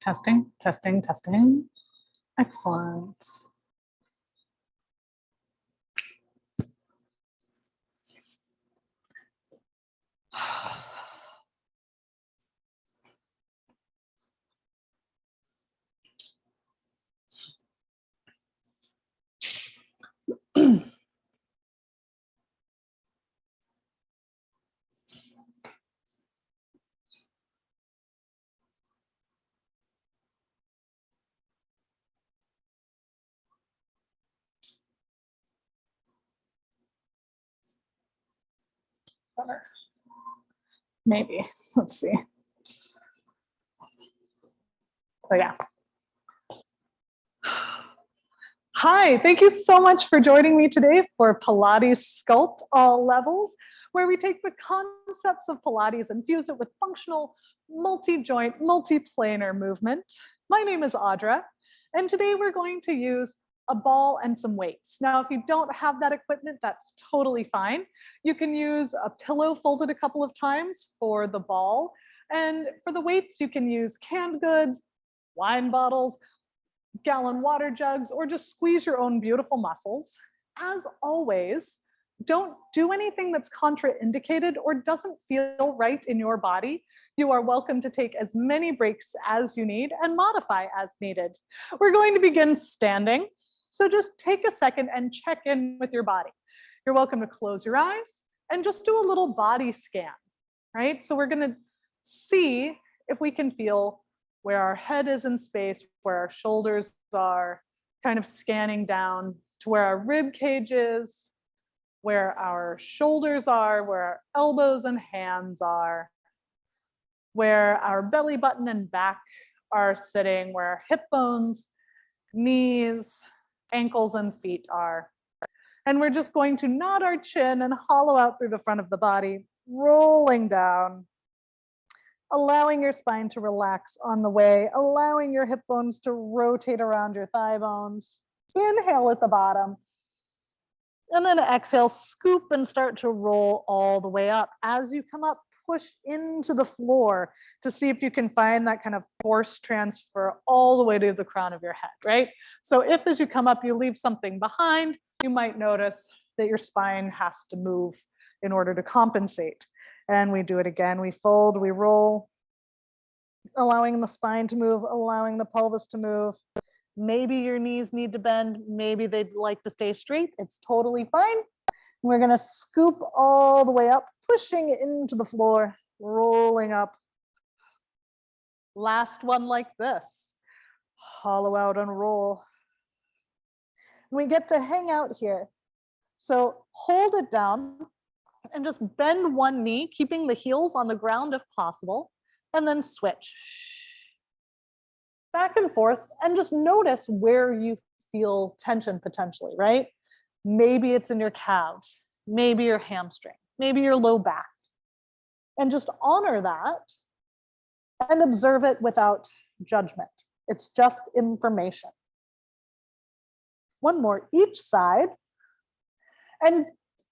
Testing, testing, testing. Excellent. Better. Maybe. Let's see. Oh, yeah. Hi, thank you so much for joining me today for Pilates Sculpt All Levels, where we take the concepts of Pilates and fuse it with functional, multi-joint, multi-planar movement. My name is Audra, and today we're going to use a ball and some weights. Now, if you don't have that equipment, that's totally fine. You can use a pillow folded a couple of times for the ball, and for the weights, you can use canned goods, wine bottles, gallon water jugs, or just squeeze your own beautiful muscles. As always, don't do anything that's contraindicated or doesn't feel right in your body. You are welcome to take as many breaks as you need and modify as needed. We're going to begin standing. So just take a second and check in with your body. You're welcome to close your eyes and just do a little body scan, right? So we're going to see if we can feel where our head is in space, where our shoulders are, kind of scanning down to where our rib cage is, where our shoulders are, where our elbows and hands are, where our belly button and back are sitting, where our hip bones, knees, ankles and feet are. And we're just going to nod our chin and hollow out through the front of the body, rolling down, allowing your spine to relax on the way, allowing your hip bones to rotate around your thigh bones. Inhale at the bottom. And then exhale, scoop and start to roll all the way up. As you come up, push into the floor to see if you can find that kind of force transfer all the way to the crown of your head, right? So if as you come up, you leave something behind, you might notice that your spine has to move in order to compensate. And we do it again. We fold, we roll, allowing the spine to move, allowing the pelvis to move. Maybe your knees need to bend. Maybe they'd like to stay straight. It's totally fine. We're going to scoop all the way up, pushing into the floor, rolling up. Last one like this. Hollow out and roll. We get to hang out here. So hold it down and just bend one knee, keeping the heels on the ground if possible, and then switch. Back and forth, and just notice where you feel tension potentially, right? Maybe it's in your calves, maybe your hamstring, maybe your low back. And just honor that and observe it without judgment. It's just information. One more each side. And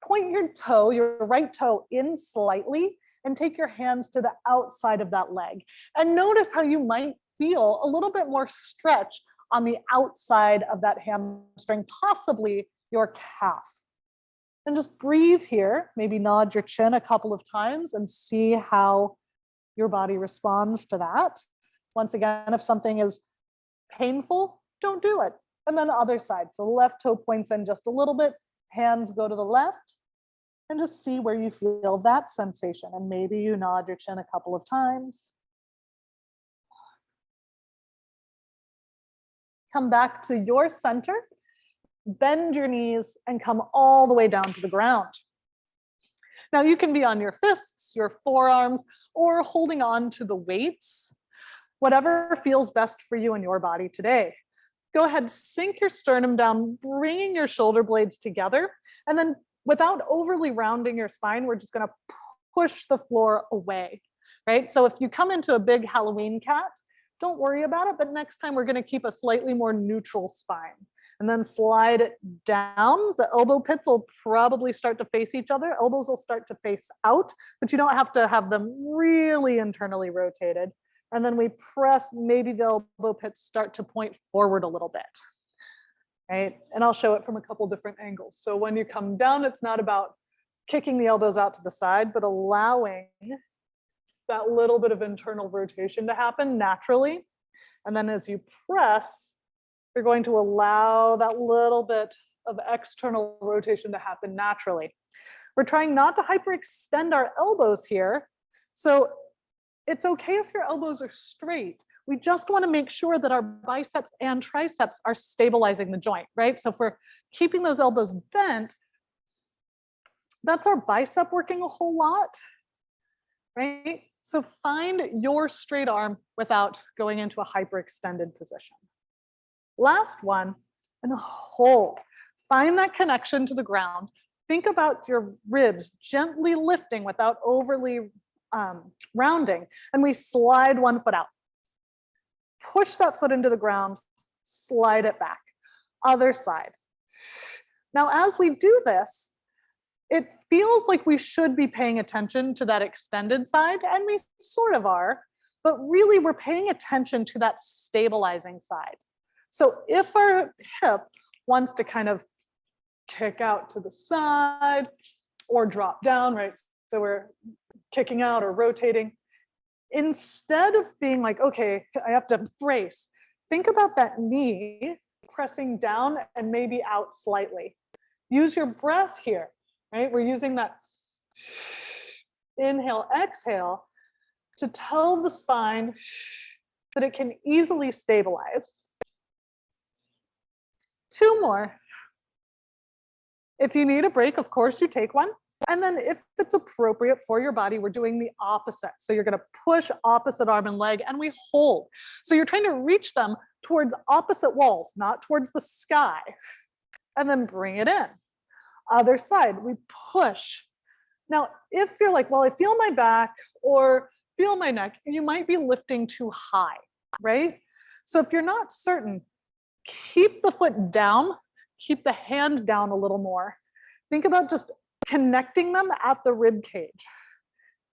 point your toe, your right toe in slightly, and take your hands to the outside of that leg. And notice how you might feel a little bit more stretch on the outside of that hamstring, possibly your calf. And just breathe here, maybe nod your chin a couple of times and see how your body responds to that. Once again, if something is painful, don't do it. And then the other side. So the left toe points in just a little bit, hands go to the left, and just see where you feel that sensation. And maybe you nod your chin a couple of times. Come back to your center, bend your knees, and come all the way down to the ground. Now you can be on your fists, your forearms, or holding on to the weights, whatever feels best for you and your body today. Go ahead, sink your sternum down, bringing your shoulder blades together, and then without overly rounding your spine, we're just going to push the floor away, right? So if you come into a big Halloween cat, don't worry about it, but next time we're going to keep a slightly more neutral spine. And then slide it down. The elbow pits will probably start to face each other. Elbows will start to face out, but you don't have to have them really internally rotated. And then we press, maybe the elbow pits start to point forward a little bit, right? And I'll show it from a couple different angles. So when you come down, it's not about kicking the elbows out to the side, but allowing that little bit of internal rotation to happen naturally. And then as you press, you're going to allow that little bit of external rotation to happen naturally. We're trying not to hyperextend our elbows here. So it's okay if your elbows are straight. We just want to make sure that our biceps and triceps are stabilizing the joint, right? So if we're keeping those elbows bent, that's our bicep working a whole lot, right? So find your straight arm without going into a hyperextended position. Last one, and hold. Find that connection to the ground. Think about your ribs gently lifting without overly rounding, and we slide one foot out. Push that foot into the ground, slide it back. Other side. Now, as we do this, it feels like we should be paying attention to that extended side, and we sort of are, but really we're paying attention to that stabilizing side. So if our hip wants to kind of kick out to the side or drop down, right? So we're kicking out or rotating. Instead of being like, okay, I have to brace, think about that knee pressing down and maybe out slightly. Use your breath here, right? We're using that inhale, exhale to tell the spine that it can easily stabilize. 2 more. If you need a break, of course you take one. And then if it's appropriate for your body, we're doing the opposite. So you're going to push opposite arm and leg, and we hold. So you're trying to reach them towards opposite walls, not towards the sky. And then bring it in. Other side, we push. Now, if you're like, well, I feel my back or feel my neck, you might be lifting too high, right? So if you're not certain, keep the foot down, keep the hand down a little more. Think about just connecting them at the rib cage.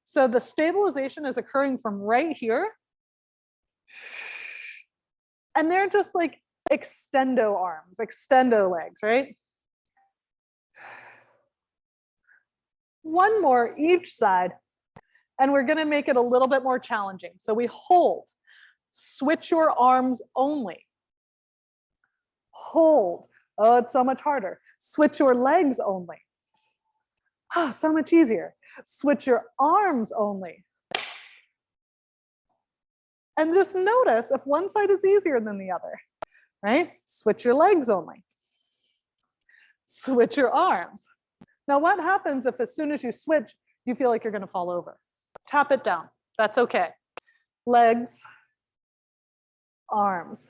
So the stabilization is occurring from right here. And they're just like extendo arms, extendo legs, right? One more each side. And we're going to make it a little bit more challenging. So we hold, switch your arms only. Hold. Oh, it's so much harder. Switch your legs only. Oh, so much easier. Switch your arms only. And just notice if one side is easier than the other, right? Switch your legs only. Switch your arms. Now, what happens if as soon as you switch, you feel like you're going to fall over? Tap it down. That's okay. Legs, arms,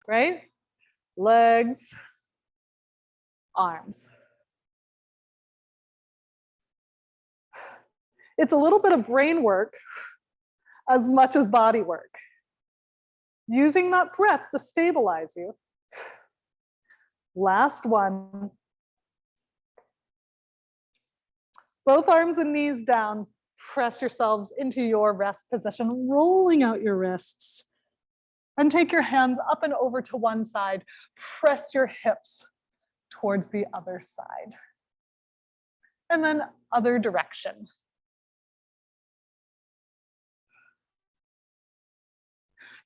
right? Legs, arms. It's a little bit of brain work as much as body work. Using that breath to stabilize you. Last one. Both arms and knees down. Press yourselves into your rest position, rolling out your wrists. And take your hands up and over to one side. Press your hips towards the other side. And then other direction.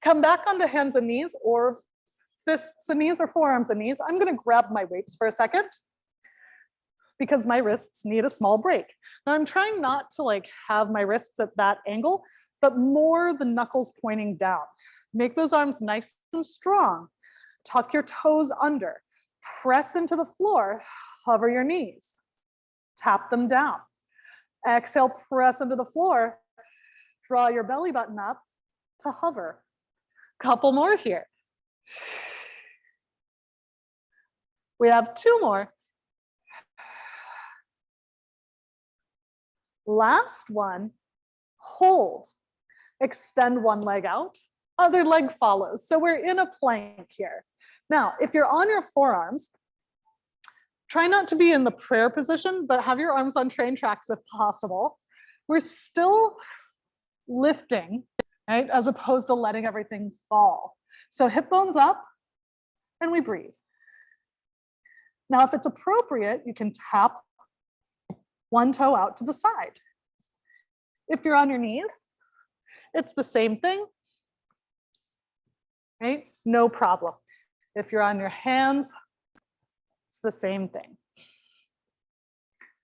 Come back onto hands and knees, or fists and knees, or forearms and knees. I'm going to grab my weights for a second because my wrists need a small break. Now I'm trying not to like have my wrists at that angle, but more the knuckles pointing down. Make those arms nice and strong. Tuck your toes under. Press into the floor. Hover your knees. Tap them down. Exhale, press into the floor. Draw your belly button up to hover. Couple more here. We have 2 more. Last one, hold. Extend one leg out, other leg follows. So we're in a plank here. Now, if you're on your forearms, try not to be in the prayer position, but have your arms on train tracks if possible. We're still lifting right? As opposed to letting everything fall. So hip bones up and we breathe. Now, if it's appropriate, you can tap one toe out to the side. If you're on your knees, it's the same thing, right? No problem. If you're on your hands, it's the same thing.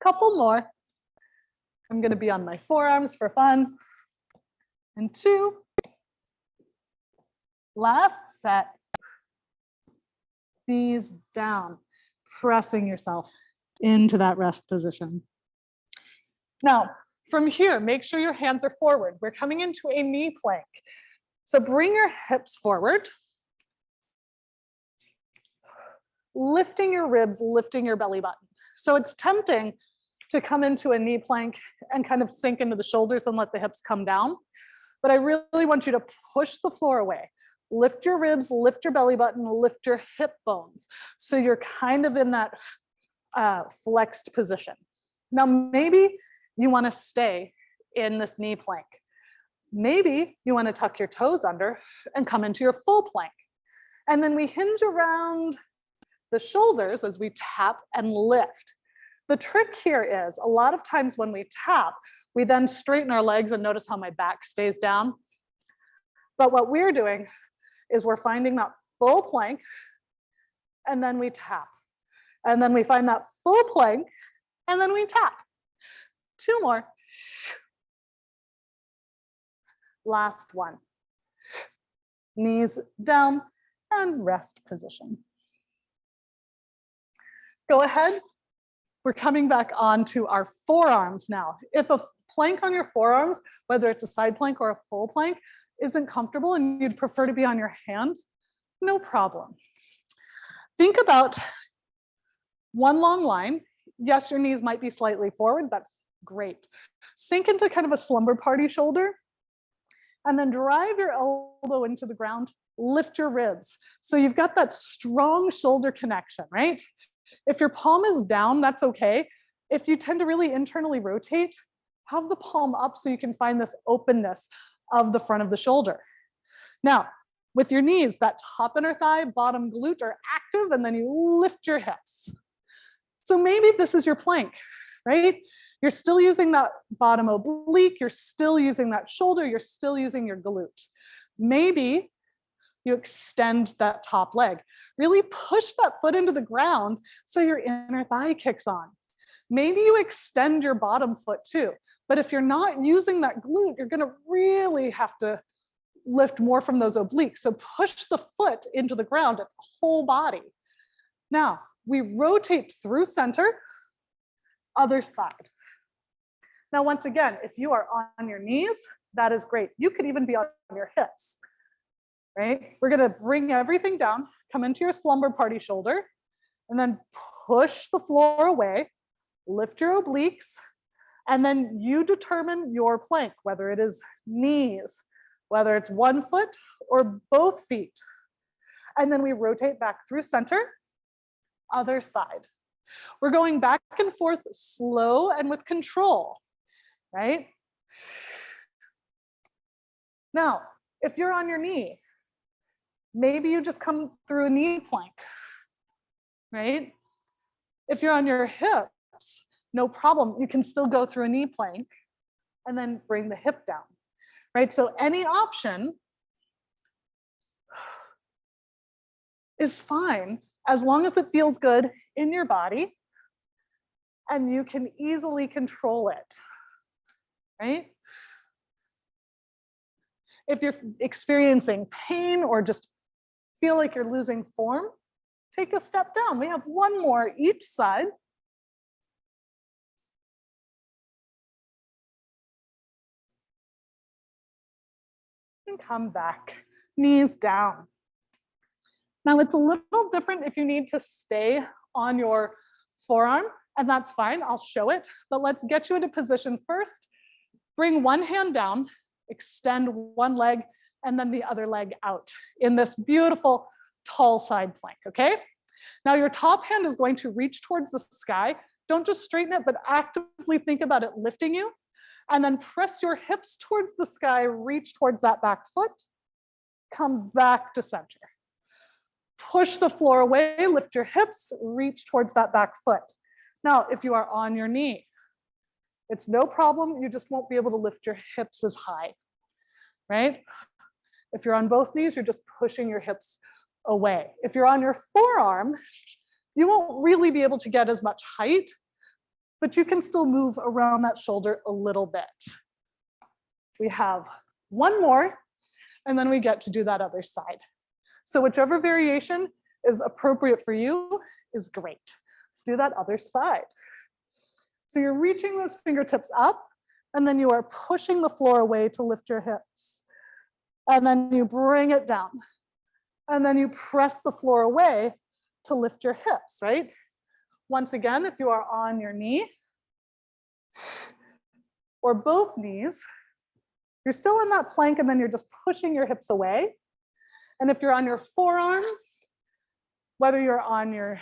Couple more. I'm going to be on my forearms for fun. And 2. Last set. Knees down, pressing yourself into that rest position. Now, from here, make sure your hands are forward. We're coming into a knee plank. So bring your hips forward, lifting your ribs, lifting your belly button. So it's tempting to come into a knee plank and kind of sink into the shoulders and let the hips come down. But I really want you to push the floor away. Lift your ribs, lift your belly button, lift your hip bones. So you're kind of in that flexed position. Now, maybe you want to stay in this knee plank. Maybe you want to tuck your toes under and come into your full plank. And then we hinge around the shoulders as we tap and lift. The trick here is a lot of times when we tap, we then straighten our legs and notice how my back stays down. But what we're doing is we're finding that full plank and then we tap. And then we find that full plank and then we tap. 2 more. Last one. Knees down and rest position. Go ahead. We're coming back onto our forearms now. If a plank on your forearms, whether it's a side plank or a full plank, isn't comfortable and you'd prefer to be on your hands, no problem. Think about one long line. Yes, your knees might be slightly forward. That's great. Sink into kind of a slumber party shoulder and then drive your elbow into the ground. Lift your ribs. So you've got that strong shoulder connection, right? If your palm is down, that's okay. If you tend to really internally rotate, have the palm up so you can find this openness of the front of the shoulder. Now, with your knees, that top inner thigh, bottom glute are active, and then you lift your hips. So maybe this is your plank, right? You're still using that bottom oblique, you're still using that shoulder, you're still using your glute. Maybe you extend that top leg. Really push that foot into the ground so your inner thigh kicks on. Maybe you extend your bottom foot too. But if you're not using that glute, you're gonna really have to lift more from those obliques. So push the foot into the ground at the whole body. Now, we rotate through center, other side. Now, once again, if you are on your knees, that is great. You could even be on your hips, right? We're gonna bring everything down, come into your slumber party shoulder, and then push the floor away, lift your obliques, and then you determine your plank, whether it is knees, whether it's one foot or both feet. And then we rotate back through center, other side. We're going back and forth slow and with control, right? Now, if you're on your knee, maybe you just come through a knee plank, right? If you're on your hips, no problem. You can still go through a knee plank and then bring the hip down, right? So any option is fine as long as it feels good in your body and you can easily control it, right? If you're experiencing pain or just feel like you're losing form, take a step down. We have one more each side. And come back, knees down. Now it's a little different if you need to stay on your forearm, and that's fine, I'll show it, but let's get you into position first. Bring one hand down, extend one leg, and then the other leg out in this beautiful tall side plank, okay? Now your top hand is going to reach towards the sky. Don't just straighten it, but actively think about it lifting you. And then press your hips towards the sky, reach towards that back foot, come back to center. Push the floor away, lift your hips, reach towards that back foot. Now, if you are on your knee, it's no problem, you just won't be able to lift your hips as high, right? If you're on both knees, you're just pushing your hips away. If you're on your forearm, you won't really be able to get as much height, but you can still move around that shoulder a little bit. We have one more, and then we get to do that other side. So whichever variation is appropriate for you is great. Let's do that other side. So you're reaching those fingertips up, and then you are pushing the floor away to lift your hips. And then you bring it down. And then you press the floor away to lift your hips, right? Once again, if you are on your knee or both knees, you're still in that plank, and then you're just pushing your hips away. And if you're on your forearm, whether you're on your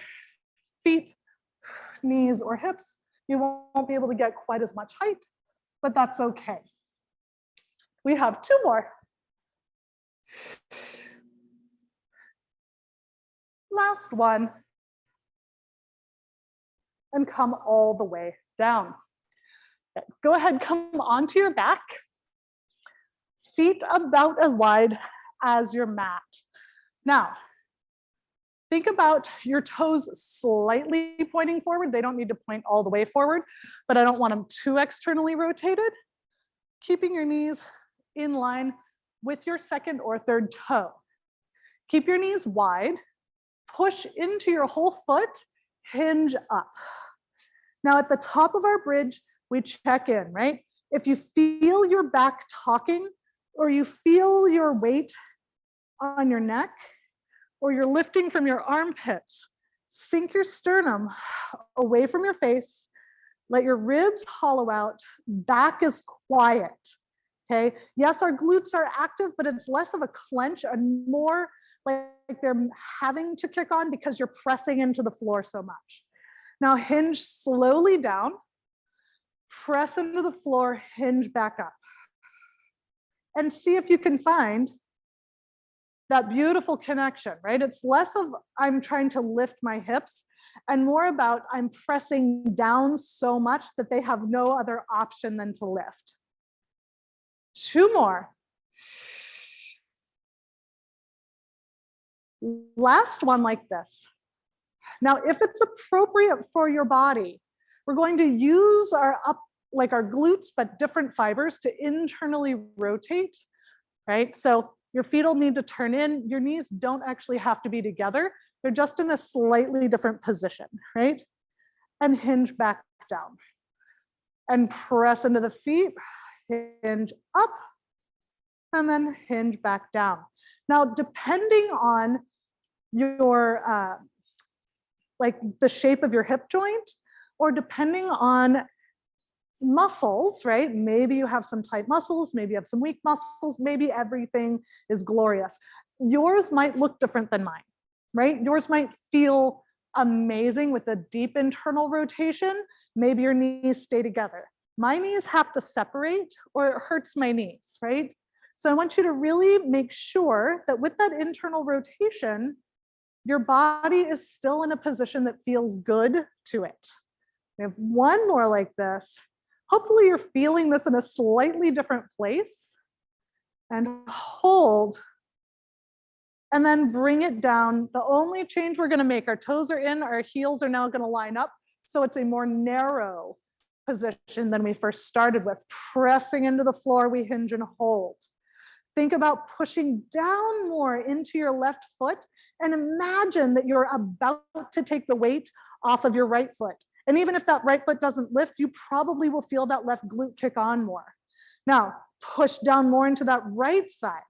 feet, knees, or hips, you won't be able to get quite as much height, but that's okay. We have two more. Last one. And come all the way down. Okay, go ahead, come onto your back. Feet about as wide as your mat. Now, think about your toes slightly pointing forward. They don't need to point all the way forward, but I don't want them too externally rotated. Keeping your knees in line with your second or third toe. Keep your knees wide, push into your whole foot, hinge up. Now at the top of our bridge, we check in, right? If you feel your back talking, or you feel your weight on your neck, or you're lifting from your armpits, sink your sternum away from your face, let your ribs hollow out, back is quiet, okay? Yes, our glutes are active, but it's less of a clench and more like they're having to kick on because you're pressing into the floor so much. Now hinge slowly down, press into the floor, hinge back up. And see if you can find that beautiful connection, right? It's less of I'm trying to lift my hips and more about I'm pressing down so much that they have no other option than to lift. Two more. Last one like this. Now, if it's appropriate for your body, we're going to use our glutes, but different fibers to internally rotate, right? So your feet will need to turn in. Your knees don't actually have to be together. They're just in a slightly different position, right? And hinge back down. And press into the feet, hinge up, and then hinge back down. Now, depending on your, the shape of your hip joint, or depending on muscles, right? Maybe you have some tight muscles, maybe you have some weak muscles, maybe everything is glorious. Yours might look different than mine, right? Yours might feel amazing with a deep internal rotation. Maybe your knees stay together. My knees have to separate or it hurts my knees, right? So I want you to really make sure that with that internal rotation, your body is still in a position that feels good to it. We have one more like this. Hopefully you're feeling this in a slightly different place. And hold. And then bring it down. The only change we're going to make, our toes are in, our heels are now going to line up. So it's a more narrow position than we first started with. Pressing into the floor, we hinge and hold. Think about pushing down more into your left foot and imagine that you're about to take the weight off of your right foot. And even if that right foot doesn't lift, you probably will feel that left glute kick on more. Now, push down more into that right side.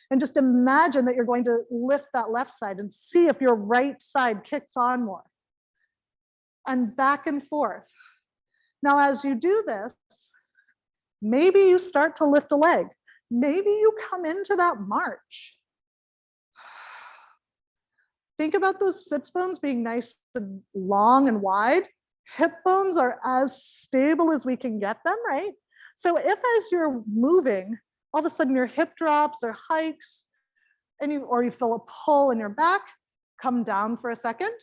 And just imagine that you're going to lift that left side and see if your right side kicks on more. And back and forth. Now, as you do this, maybe you start to lift a leg. Maybe you come into that march. Think about those sits bones being nice and long and wide. Hip bones are as stable as we can get them, right? So if as you're moving, all of a sudden your hip drops or hikes, and you feel a pull in your back, come down for a second.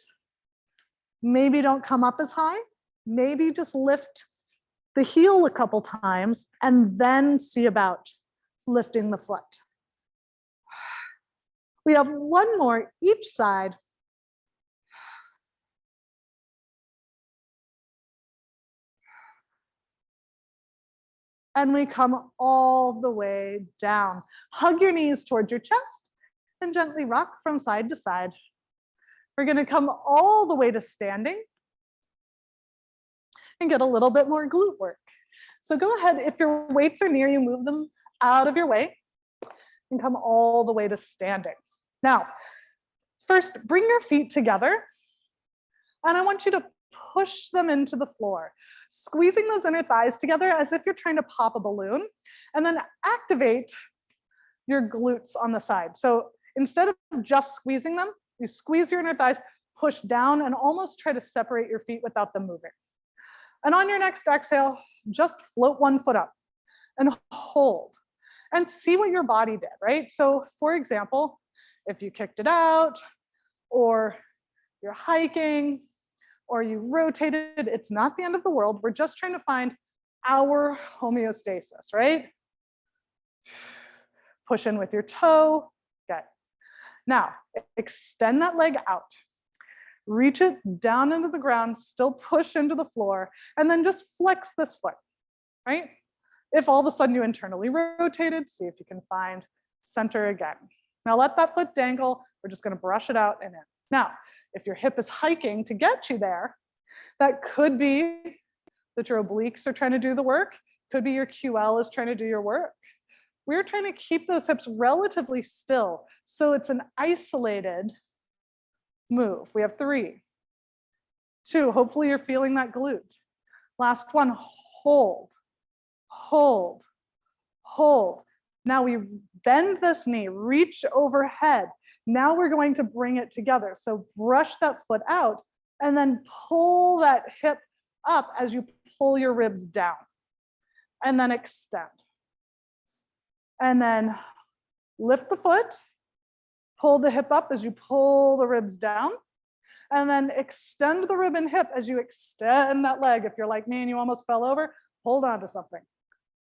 Maybe don't come up as high. Maybe just lift the heel a couple times and then see about lifting the foot. We have one more each side. And we come all the way down. Hug your knees towards your chest and gently rock from side to side. We're going to come all the way to standing and get a little bit more glute work. So go ahead, if your weights are near you, move them out of your way and come all the way to standing. Now, first, bring your feet together, and I want you to push them into the floor, squeezing those inner thighs together as if you're trying to pop a balloon, and then activate your glutes on the side. So instead of just squeezing them, you squeeze your inner thighs, push down, and almost try to separate your feet without them moving. And on your next exhale, just float one foot up and hold and see what your body did, right? So for example, if you kicked it out, or you're hiking, or you rotated, it's not the end of the world. We're just trying to find our homeostasis, right? Push in with your toe. Good. Now, extend that leg out. Reach it down into the ground, still push into the floor, and then just flex this foot, right? If all of a sudden you internally rotated, see if you can find center again. Now let that foot dangle. We're just going to brush it out and in. Now, if your hip is hiking to get you there, that could be that your obliques are trying to do the work. Could be your QL is trying to do your work. We're trying to keep those hips relatively still, so it's an isolated move. We have 3, 2, hopefully you're feeling that glute. Last one, hold, hold, hold. Now we bend this knee, reach overhead. Now we're going to bring it together. So brush that foot out and then pull that hip up as you pull your ribs down. And then extend. And then lift the foot, pull the hip up as you pull the ribs down, and then extend the rib and hip as you extend that leg. If you're like me and you almost fell over, hold on to something,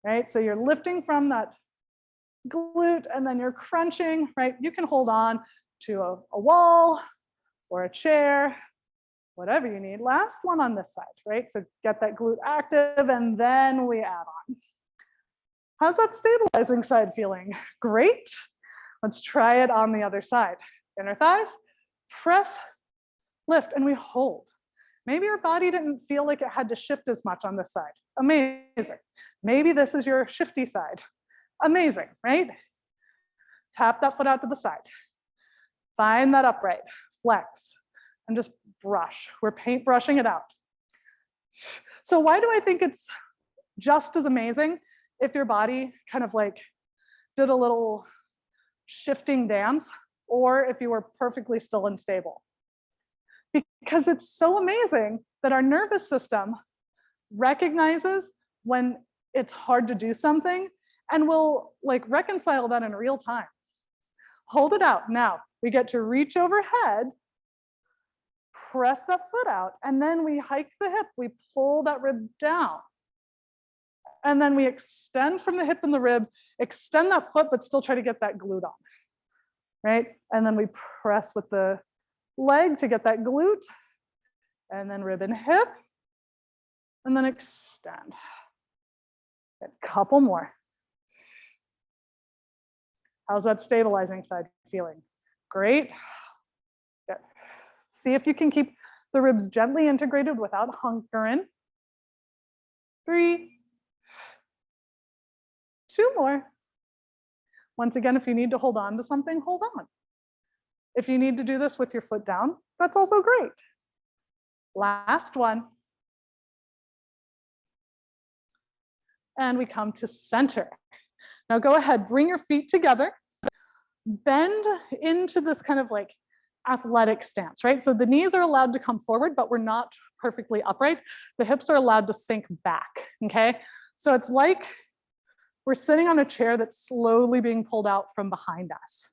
right? So you're lifting from that glute and then you're crunching, right? You can hold on to a wall or a chair, whatever you need. Last one on this side, right? So get that glute active and then we add on. How's that stabilizing side feeling? Great. Let's try it on the other side. Inner thighs, press, lift, and we hold. Maybe your body didn't feel like it had to shift as much on this side. Amazing. Maybe this is your shifty side. Amazing, right? Tap that foot out to the side. Find that upright, flex, and just brush. We're paintbrushing it out. So why do I think it's just as amazing if your body kind of like did a little shifting dance, or if you were perfectly still and stable? Because it's so amazing that our nervous system recognizes when it's hard to do something and will like reconcile that in real time. Hold it out. Now we get to reach overhead, press that foot out, and then we hike the hip. We pull that rib down. And then we extend from the hip and the rib, extend that foot, but still try to get that glute on, right? And then we press with the leg to get that glute, and then rib and hip, and then extend. A couple more. How's that stabilizing side feeling? Great. Good. See if you can keep the ribs gently integrated without hunkering. 3, 2 more. Once again, if you need to hold on to something, hold on. If you need to do this with your foot down, that's also great. Last one. And we come to center. Now go ahead, bring your feet together, bend into this kind of like athletic stance, right? So the knees are allowed to come forward, but we're not perfectly upright. The hips are allowed to sink back, okay? So it's like we're sitting on a chair that's slowly being pulled out from behind us.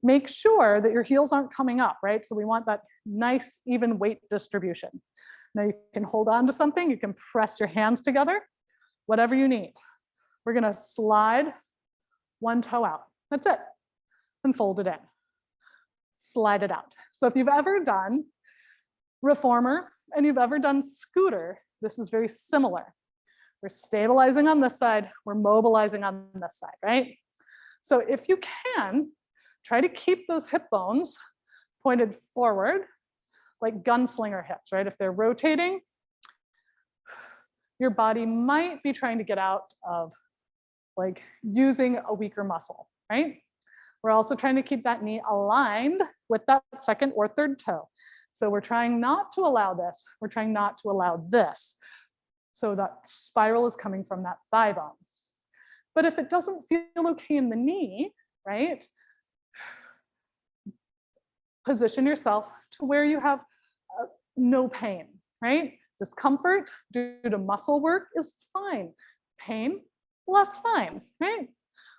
Make sure that your heels aren't coming up, right? So we want that nice, even weight distribution. Now you can hold on to something, you can press your hands together, whatever you need. We're gonna slide one toe out. That's it. And fold it in. Slide it out. So if you've ever done reformer and you've ever done scooter, this is very similar. We're stabilizing on this side, we're mobilizing on this side, right? So if you can, try to keep those hip bones pointed forward, like gunslinger hips, right? If they're rotating, your body might be trying to get out of like using a weaker muscle, right? We're also trying to keep that knee aligned with that second or third toe. So we're trying not to allow this, we're trying not to allow this. So that spiral is coming from that thigh bone. But if it doesn't feel okay in the knee, right? Position yourself to where you have no pain, right? Discomfort due to muscle work is fine. Pain, less fine, right?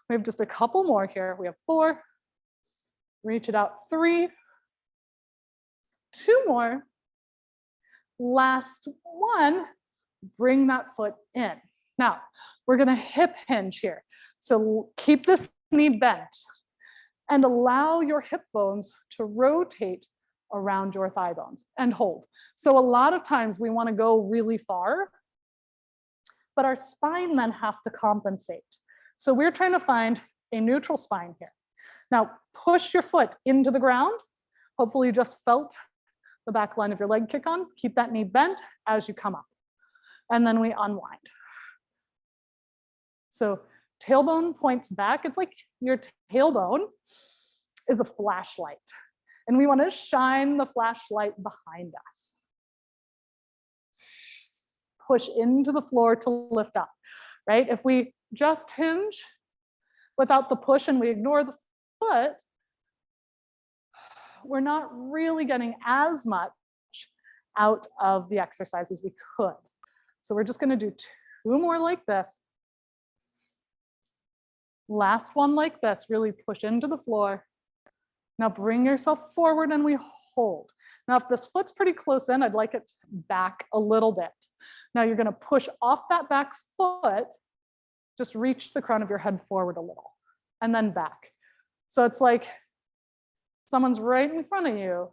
We have just a couple more here. We have 4, reach it out, 3, 2 more. Last one, bring that foot in. Now, we're gonna hip hinge here. So keep this knee bent and allow your hip bones to rotate around your thigh bones and hold. So a lot of times we wanna go really far, but our spine then has to compensate. So we're trying to find a neutral spine here. Now, push your foot into the ground. Hopefully you just felt the back line of your leg kick on. Keep that knee bent as you come up. And then we unwind. So tailbone points back. It's like your tailbone is a flashlight. And we want to shine the flashlight behind us. Push into the floor to lift up, right? If we just hinge without the push and we ignore the foot, we're not really getting as much out of the exercise as we could. So we're just going to do 2 more like this. Last one like this, really push into the floor. Now bring yourself forward and we hold. Now if this foot's pretty close in, I'd like it back a little bit. Now you're going to push off that back foot, just reach the crown of your head forward a little, and then back. So it's like someone's right in front of you.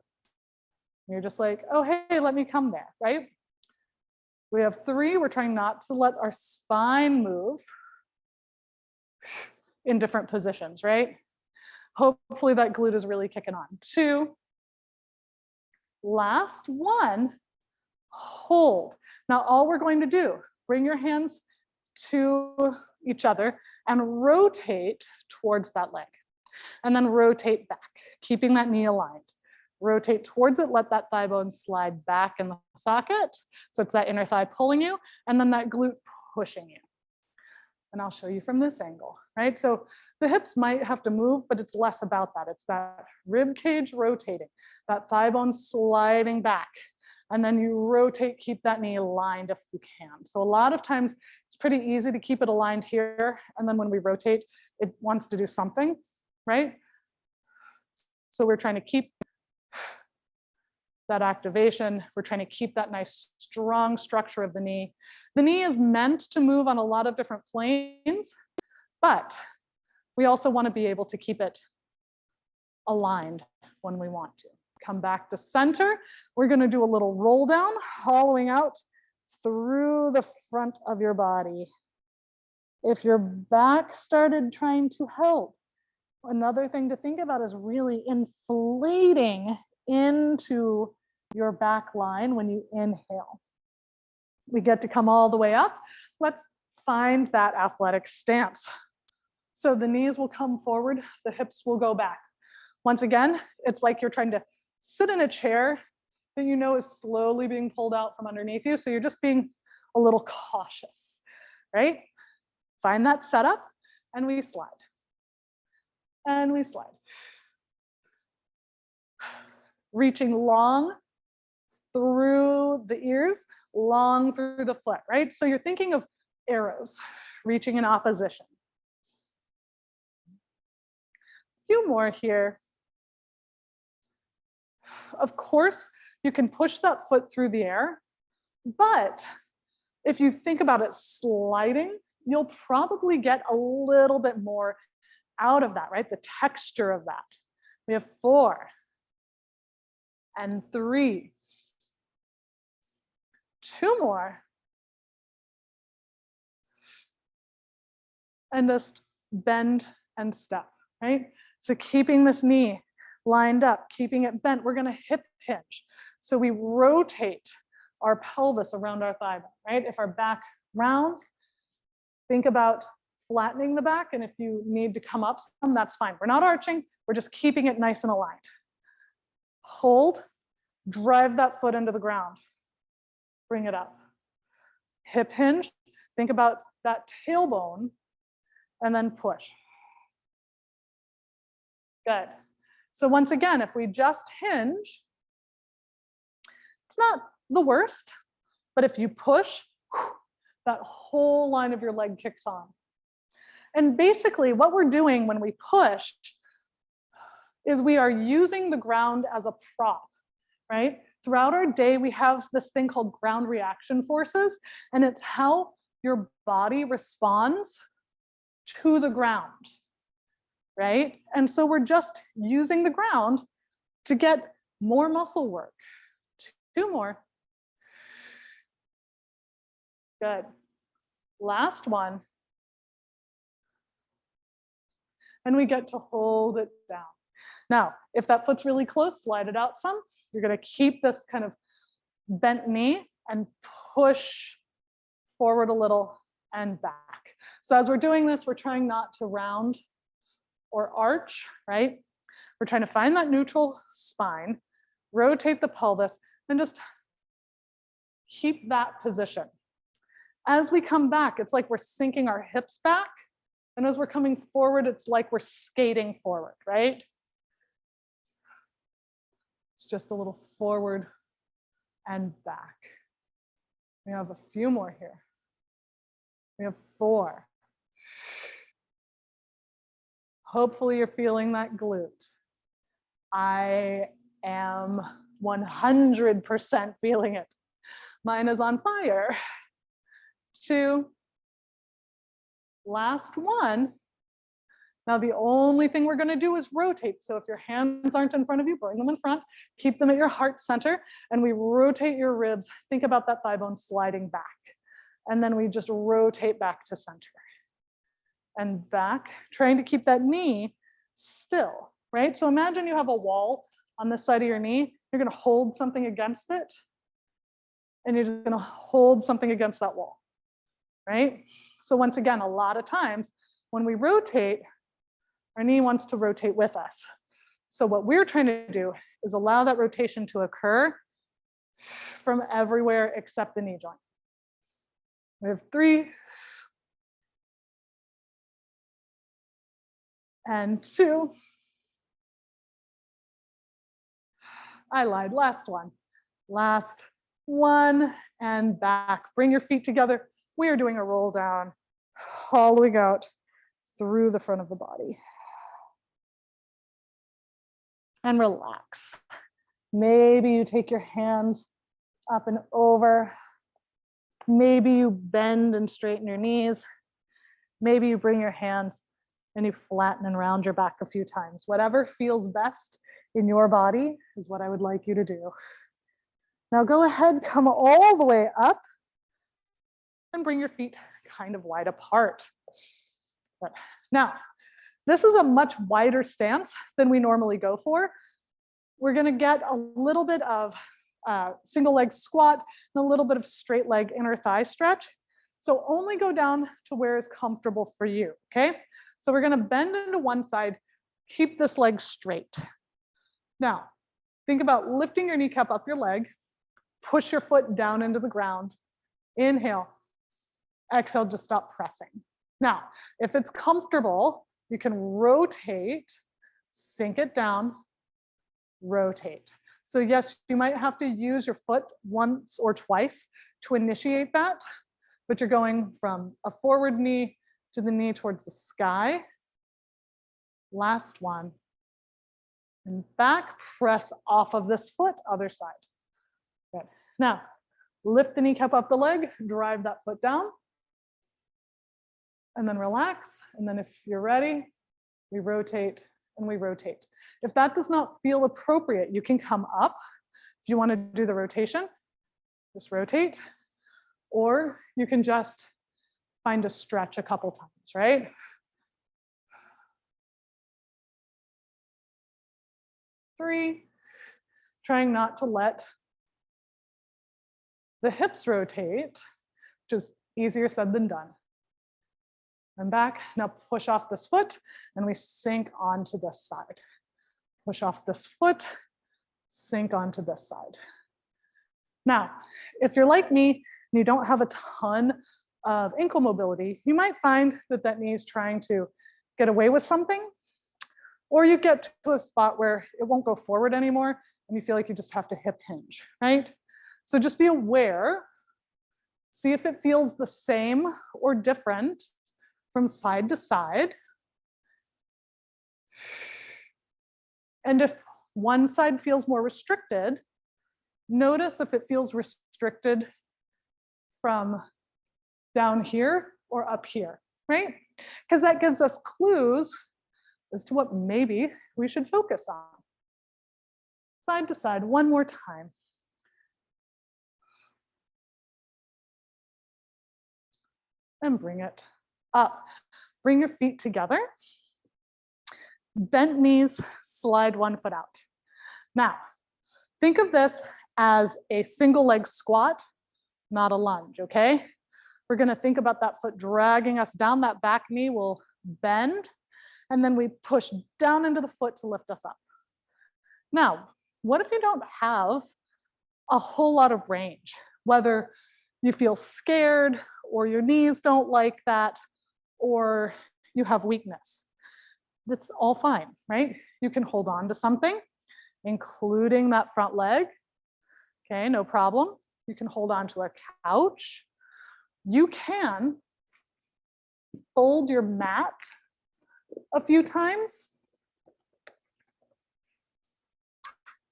You're just like, oh, hey, let me come there, right? We have 3, we're trying not to let our spine move in different positions, right? Hopefully that glute is really kicking on. 2, last one, hold. Now all we're going to do, bring your hands to each other and rotate towards that leg. And then rotate back, keeping that knee aligned. Rotate towards it, let that thigh bone slide back in the socket. So it's that inner thigh pulling you, and then that glute pushing you. And I'll show you from this angle, right? So the hips might have to move, but it's less about that. It's that rib cage rotating, that thigh bone sliding back. And then you rotate, keep that knee aligned if you can. So a lot of times it's pretty easy to keep it aligned here. And then when we rotate, it wants to do something, right? So we're trying to keep that activation. We're trying to keep that nice strong structure of the knee. The knee is meant to move on a lot of different planes, but we also want to be able to keep it aligned when we want to. Come back to center. We're going to do a little roll down, hollowing out through the front of your body. If your back started trying to help, another thing to think about is really inflating into your back line when you inhale. We get to come all the way up. Let's find that athletic stance. So the knees will come forward, the hips will go back. Once again, it's like you're trying to sit in a chair that you know is slowly being pulled out from underneath you. So you're just being a little cautious, right? Find that setup and we slide. And we slide. Reaching long through the ears, long through the foot, right? So you're thinking of arrows, reaching in opposition. A few more here. Of course, you can push that foot through the air, but if you think about it sliding, you'll probably get a little bit more out of that, right? The texture of that. We have 4 and 3. 2 more. And just bend and step, right? So keeping this knee lined up, keeping it bent, we're gonna hip hinge. So we rotate our pelvis around our thigh bone, right? If our back rounds, think about flattening the back, and if you need to come up some, that's fine. We're not arching, we're just keeping it nice and aligned. Hold, drive that foot into the ground. Bring it up. Hip hinge, think about that tailbone, and then push. Good. So once again, if we just hinge, it's not the worst, but if you push, that whole line of your leg kicks on. And basically what we're doing when we push is we are using the ground as a prop, right? Throughout our day, we have this thing called ground reaction forces, and it's how your body responds to the ground, right? And so we're just using the ground to get more muscle work. 2 more. Good. Last one. And we get to hold it down. Now, if that foot's really close, slide it out some. You're gonna keep this kind of bent knee and push forward a little and back. So as we're doing this, we're trying not to round or arch, right? We're trying to find that neutral spine, rotate the pelvis, and just keep that position. As we come back, it's like we're sinking our hips back. And as we're coming forward, it's like we're skating forward, right? It's just a little forward and back. We have a few more here. We have 4. Hopefully you're feeling that glute. I am 100% feeling it. Mine is on fire. 2. Last one. Now the only thing we're gonna do is rotate. So if your hands aren't in front of you, bring them in front, keep them at your heart center, and we rotate your ribs. Think about that thigh bone sliding back. And then we just rotate back to center. And back, trying to keep that knee still, right? So imagine you have a wall on this side of your knee. You're gonna hold something against it, and you're just gonna hold something against that wall, right? So once again, a lot of times when we rotate, our knee wants to rotate with us. So what we're trying to do is allow that rotation to occur from everywhere except the knee joint. We have 3 and 2. I lied, last one. Last one and back. Bring your feet together. We are doing a roll down, hollowing out through the front of the body. And relax. Maybe you take your hands up and over. Maybe you bend and straighten your knees. Maybe you bring your hands and you flatten and round your back a few times. Whatever feels best in your body is what I would like you to do. Now go ahead, come all the way up and bring your feet kind of wide apart. Now, this is a much wider stance than we normally go for. We're gonna get a little bit of single leg squat and a little bit of straight leg inner thigh stretch. So only go down to where is comfortable for you, okay? So we're gonna bend into one side, keep this leg straight. Now, think about lifting your kneecap up your leg, push your foot down into the ground, inhale, exhale, just stop pressing. Now, if it's comfortable, you can rotate, sink it down, rotate. So yes, you might have to use your foot once or twice to initiate that, but you're going from a forward knee to the knee towards the sky. Last one. And back, press off of this foot, other side. Good. Now, lift the kneecap up the leg, drive that foot down, and then relax. And then if you're ready, we rotate and we rotate. If that does not feel appropriate, you can come up. If you want to do the rotation, just rotate, or you can just find a stretch a couple times, right? Three, trying not to let the hips rotate, which is easier said than done. And back, now push off this foot and we sink onto this side. Push off this foot, sink onto this side. Now, if you're like me and you don't have a ton of ankle mobility, you might find that that knee is trying to get away with something, or you get to a spot where it won't go forward anymore and you feel like you just have to hip hinge, right? So just be aware, see if it feels the same or different from side to side. And if one side feels more restricted, notice if it feels restricted from down here or up here, right? Because that gives us clues as to what maybe we should focus on. Side to side, one more time. And bring it up. Bring your feet together. Bent knees, slide one foot out. Now, think of this as a single leg squat, not a lunge, okay? We're gonna think about that foot dragging us down, that back knee will bend, and then we push down into the foot to lift us up. Now, what if you don't have a whole lot of range? Whether you feel scared or your knees don't like that, or you have weakness. That's all fine, right? You can hold on to something, including that front leg. Okay, no problem. You can hold on to a couch. You can fold your mat a few times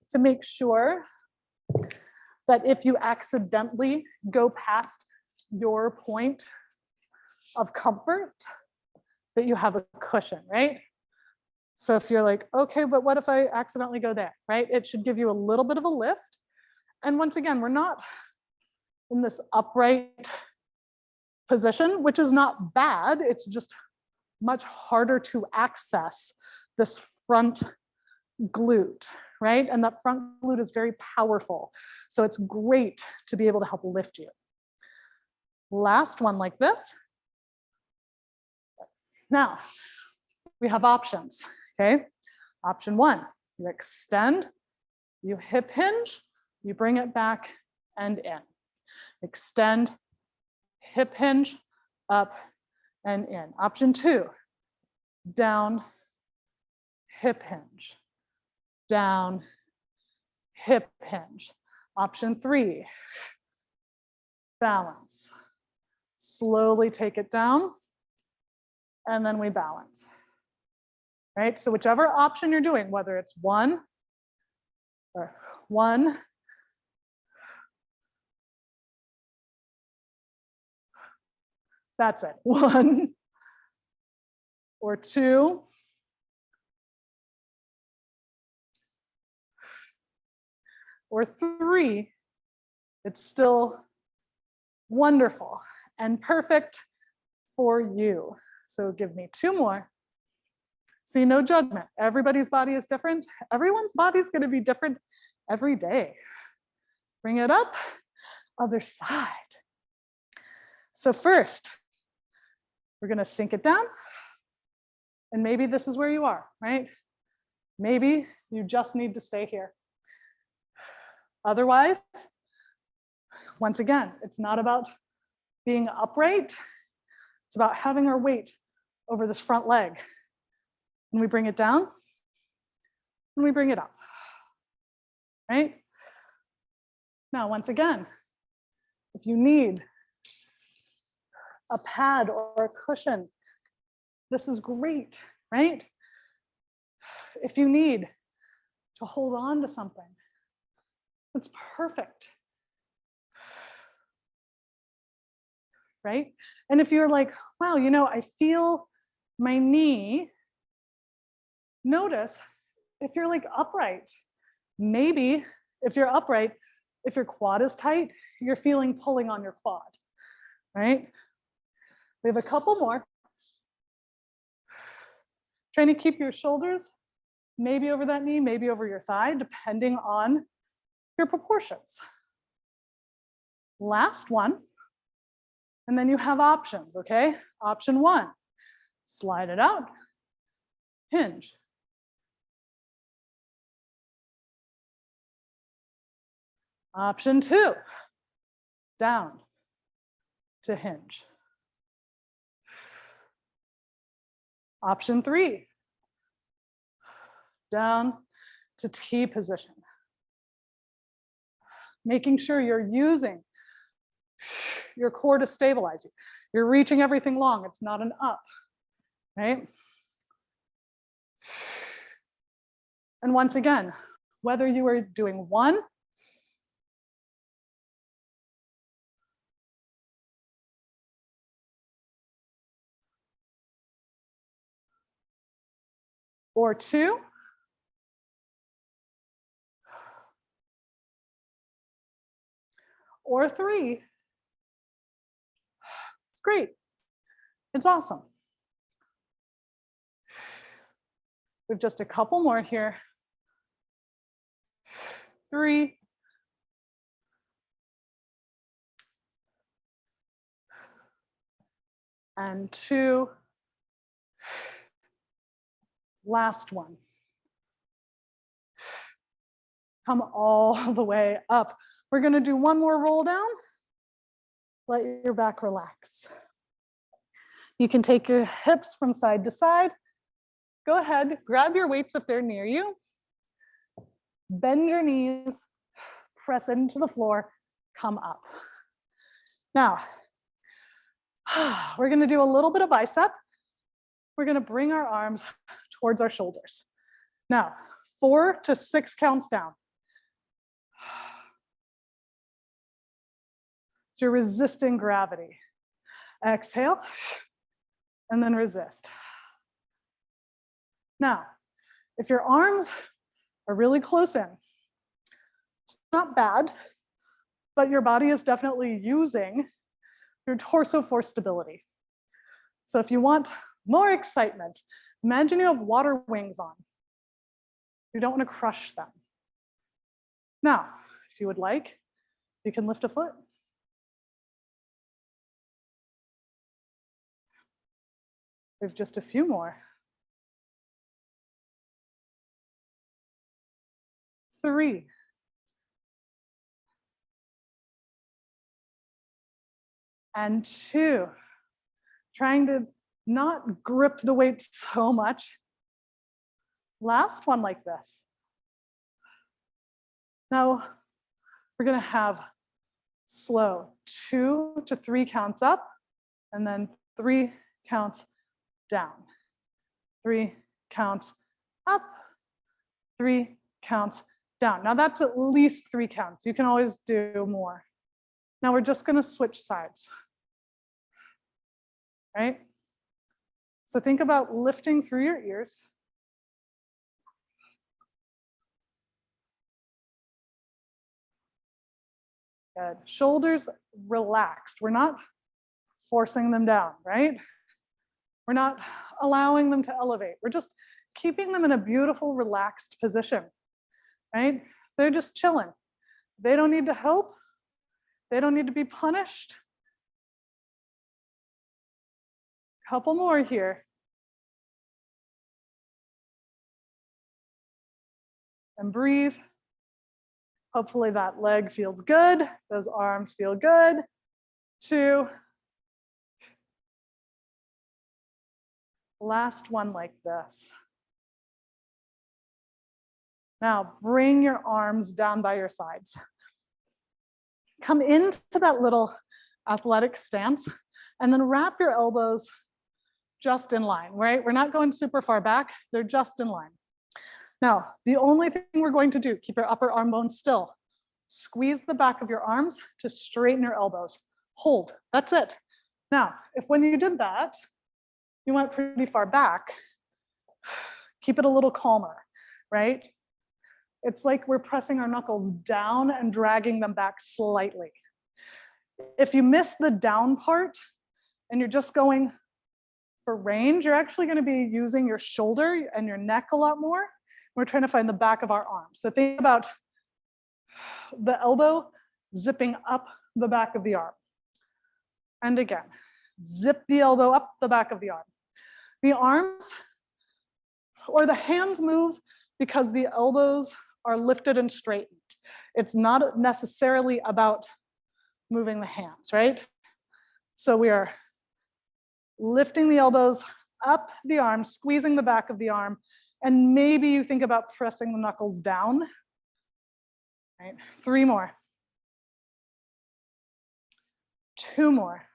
to make sure that if you accidentally go past your point of comfort, that you have a cushion, right? So if you're like, okay, but what if I accidentally go there, right? It should give you a little bit of a lift. And once again, we're not in this upright position, which is not bad. It's just much harder to access this front glute, right? And that front glute is very powerful. So it's great to be able to help lift you. Last one like this. Now, we have options, okay? Option one, you extend, you hip hinge, you bring it back and in. Extend, hip hinge, up and in. Option two, down, hip hinge, down, hip hinge. Option three, balance. Slowly take it down, and then we balance. Right? So whichever option you're doing, whether it's one or one, that's it, one or two, or three, it's still wonderful and perfect for you. So give me two more. See, no judgment. Everybody's body is different. Everyone's body is going to be different every day. Bring it up, other side. So first, we're going to sink it down. And maybe this is where you are, right? Maybe you just need to stay here. Otherwise, once again, it's not about being upright. It's about having our weight over this front leg. And we bring it down, and we bring it up, right? Now, once again, if you need a pad or a cushion. This is great, right? If you need to hold on to something, it's perfect, right? And if you're like, wow, you know, I feel my knee, notice if you're like upright, maybe if you're upright, if your quad is tight, you're feeling pulling on your quad, right? We have a couple more. Trying to keep your shoulders maybe over that knee, maybe over your thigh, depending on your proportions. Last one, and then you have options, okay? Option one, slide it out, hinge. Option two, down to hinge. Option three, down to T position. Making sure you're using your core to stabilize you. You're reaching everything long, it's not an up, right? And once again, whether you are doing one or two, or three, it's great. It's awesome. We have just a couple more here. 3, and 2. Last one. Come all the way up. We're going to do one more roll down. Let your back relax. You can take your hips from side to side. Go ahead, grab your weights if they're near you. Bend your knees, press into the floor, come up. Now, we're going to do a little bit of bicep. We're going to bring our arms towards our shoulders. Now, 4 to 6 counts down. So you're resisting gravity. Exhale, and then resist. Now, if your arms are really close in, it's not bad, but your body is definitely using your torso for stability. So if you want more excitement, imagine you have water wings on. You don't want to crush them. Now, if you would like, you can lift a foot. We have just a few more. 3. And 2. Trying to not grip the weight so much. Last one like this. Now, we're going to have slow 2 to 3 counts up, and then 3 counts down. 3 counts up, 3 counts down. Now that's at least 3 counts. You can always do more. Now we're just going to switch sides, right? So think about lifting through your ears. Good. Shoulders relaxed. We're not forcing them down, right? We're not allowing them to elevate. We're just keeping them in a beautiful, relaxed position, right? They're just chilling. They don't need to help. They don't need to be punished. Couple more here. And breathe. Hopefully that leg feels good. Those arms feel good. 2. Last one like this. Now bring your arms down by your sides. Come into that little athletic stance. And then wrap your elbows just in line, right? We're not going super far back, they're just in line. Now, the only thing we're going to do, keep your upper arm bones still. Squeeze the back of your arms to straighten your elbows. Hold, that's it. Now, if when you did that, you went pretty far back, keep it a little calmer, right? It's like we're pressing our knuckles down and dragging them back slightly. If you miss the down part and you're just going for range, you're actually going to be using your shoulder and your neck a lot more. We're trying to find the back of our arm. So think about the elbow zipping up the back of the arm. And again, zip the elbow up the back of the arm. The arms or the hands move because the elbows are lifted and straightened. It's not necessarily about moving the hands, right? So we are lifting the elbows up the arm, squeezing the back of the arm, and maybe you think about pressing the knuckles down. Right? 3 more. 2 more.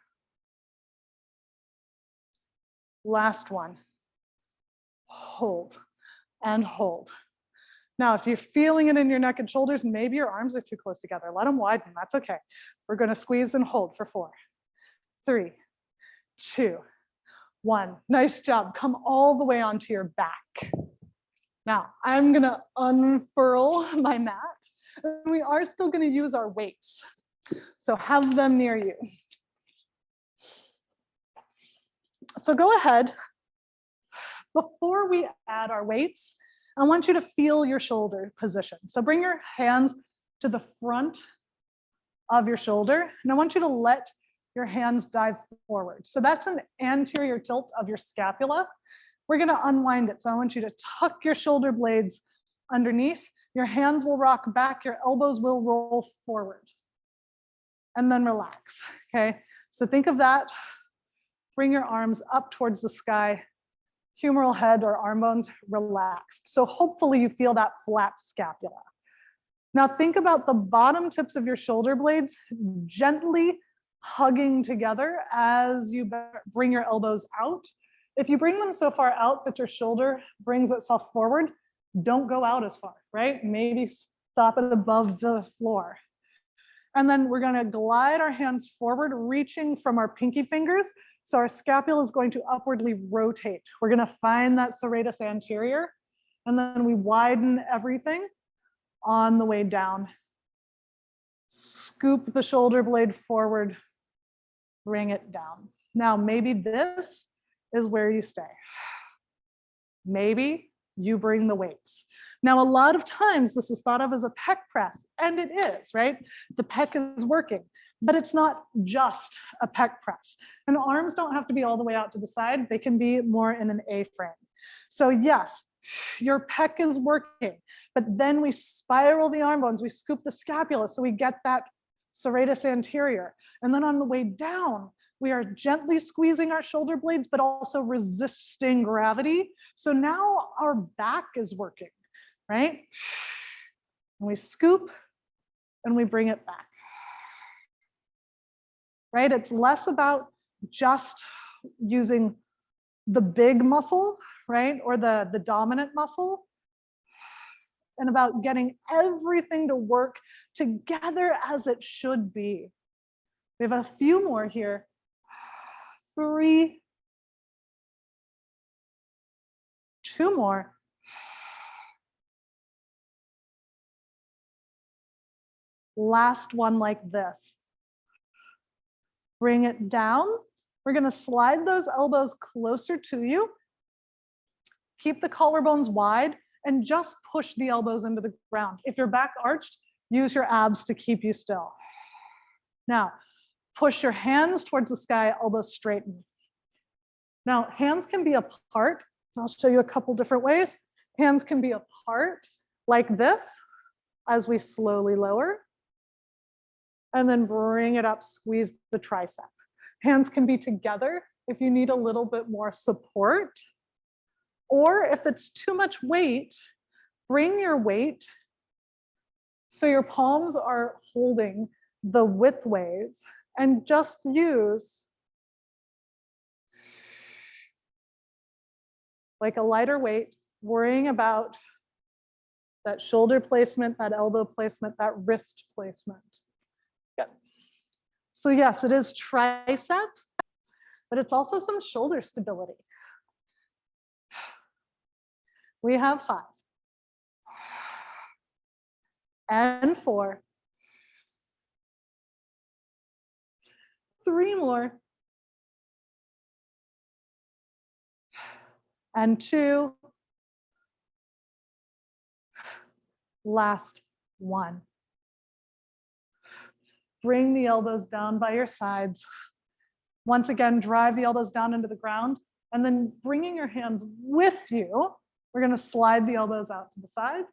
Last one. Hold and hold. Now, if you're feeling it in your neck and shoulders, maybe your arms are too close together. Let them widen, that's okay. We're gonna squeeze and hold for 4, 3, 2, 1. Nice job, come all the way onto your back. Now, I'm gonna unfurl my mat. We are still gonna use our weights. So have them near you. So go ahead. Before we add our weights, I want you to feel your shoulder position. So bring your hands to the front of your shoulder, and I want you to let your hands dive forward. So that's an anterior tilt of your scapula. We're gonna unwind it. So I want you to tuck your shoulder blades underneath. Your hands will rock back, your elbows will roll forward. And then relax, okay? So think of that. Bring your arms up towards the sky. Humeral head or arm bones relaxed. So hopefully you feel that flat scapula. Now think about the bottom tips of your shoulder blades gently hugging together as you bring your elbows out. If you bring them so far out that your shoulder brings itself forward, don't go out as far, right? Maybe stop it above the floor. And then we're gonna glide our hands forward, reaching from our pinky fingers. So our scapula is going to upwardly rotate. We're gonna find that serratus anterior, and then we widen everything on the way down. Scoop the shoulder blade forward, bring it down. Now, maybe this is where you stay. Maybe you bring the weights. Now, a lot of times this is thought of as a pec press, and it is, right? The pec is working, but it's not just a pec press. And arms don't have to be all the way out to the side. They can be more in an A frame. So yes, your pec is working, but then we spiral the arm bones, we scoop the scapula, so we get that serratus anterior. And then on the way down, we are gently squeezing our shoulder blades, but also resisting gravity. So now our back is working, right? And we scoop and we bring it back, right? It's less about just using the big muscle, right? Or the dominant muscle, and about getting everything to work together as it should be. We have a few more here. 3, 2 more. Last one like this. Bring it down. We're gonna slide those elbows closer to you. Keep the collarbones wide and just push the elbows into the ground. If you're back arched, use your abs to keep you still. Now, push your hands towards the sky, elbows straighten. Now, hands can be apart. I'll show you a couple different ways. Hands can be apart like this as we slowly lower. And then bring it up, squeeze the tricep. Hands can be together if you need a little bit more support. Or if it's too much weight, bring your weight so your palms are holding the widthways, and just use like a lighter weight, worrying about that shoulder placement, that elbow placement, that wrist placement. Good. So yes, it is tricep, but it's also some shoulder stability. We have 5 and 4, 3 more, and 2, last 1. Bring the elbows down by your sides. Once again, drive the elbows down into the ground, and then bringing your hands with you, we're going to slide the elbows out to the side,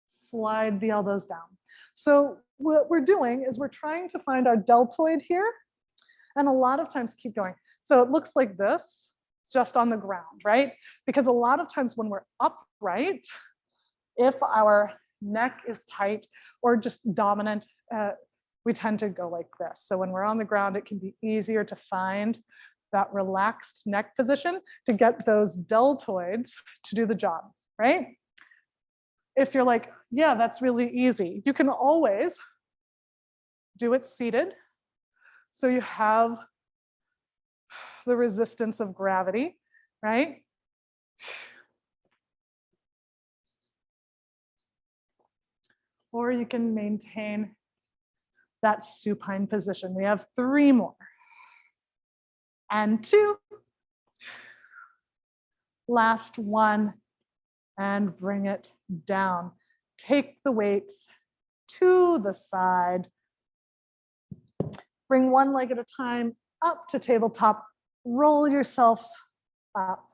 slide the elbows down. So what we're doing is we're trying to find our deltoid here, and a lot of times keep going. So it looks like this, just on the ground, right? Because a lot of times when we're upright, if our neck is tight or just dominant, we tend to go like this. So when we're on the ground, it can be easier to find that relaxed neck position to get those deltoids to do the job, right? If you're like, yeah, that's really easy, you can always do it seated. So you have the resistance of gravity, right? Or you can maintain that supine position. We have 3 more. And 2. Last 1. And bring it down. Take the weights to the side. Bring one leg at a time up to tabletop. Roll yourself up.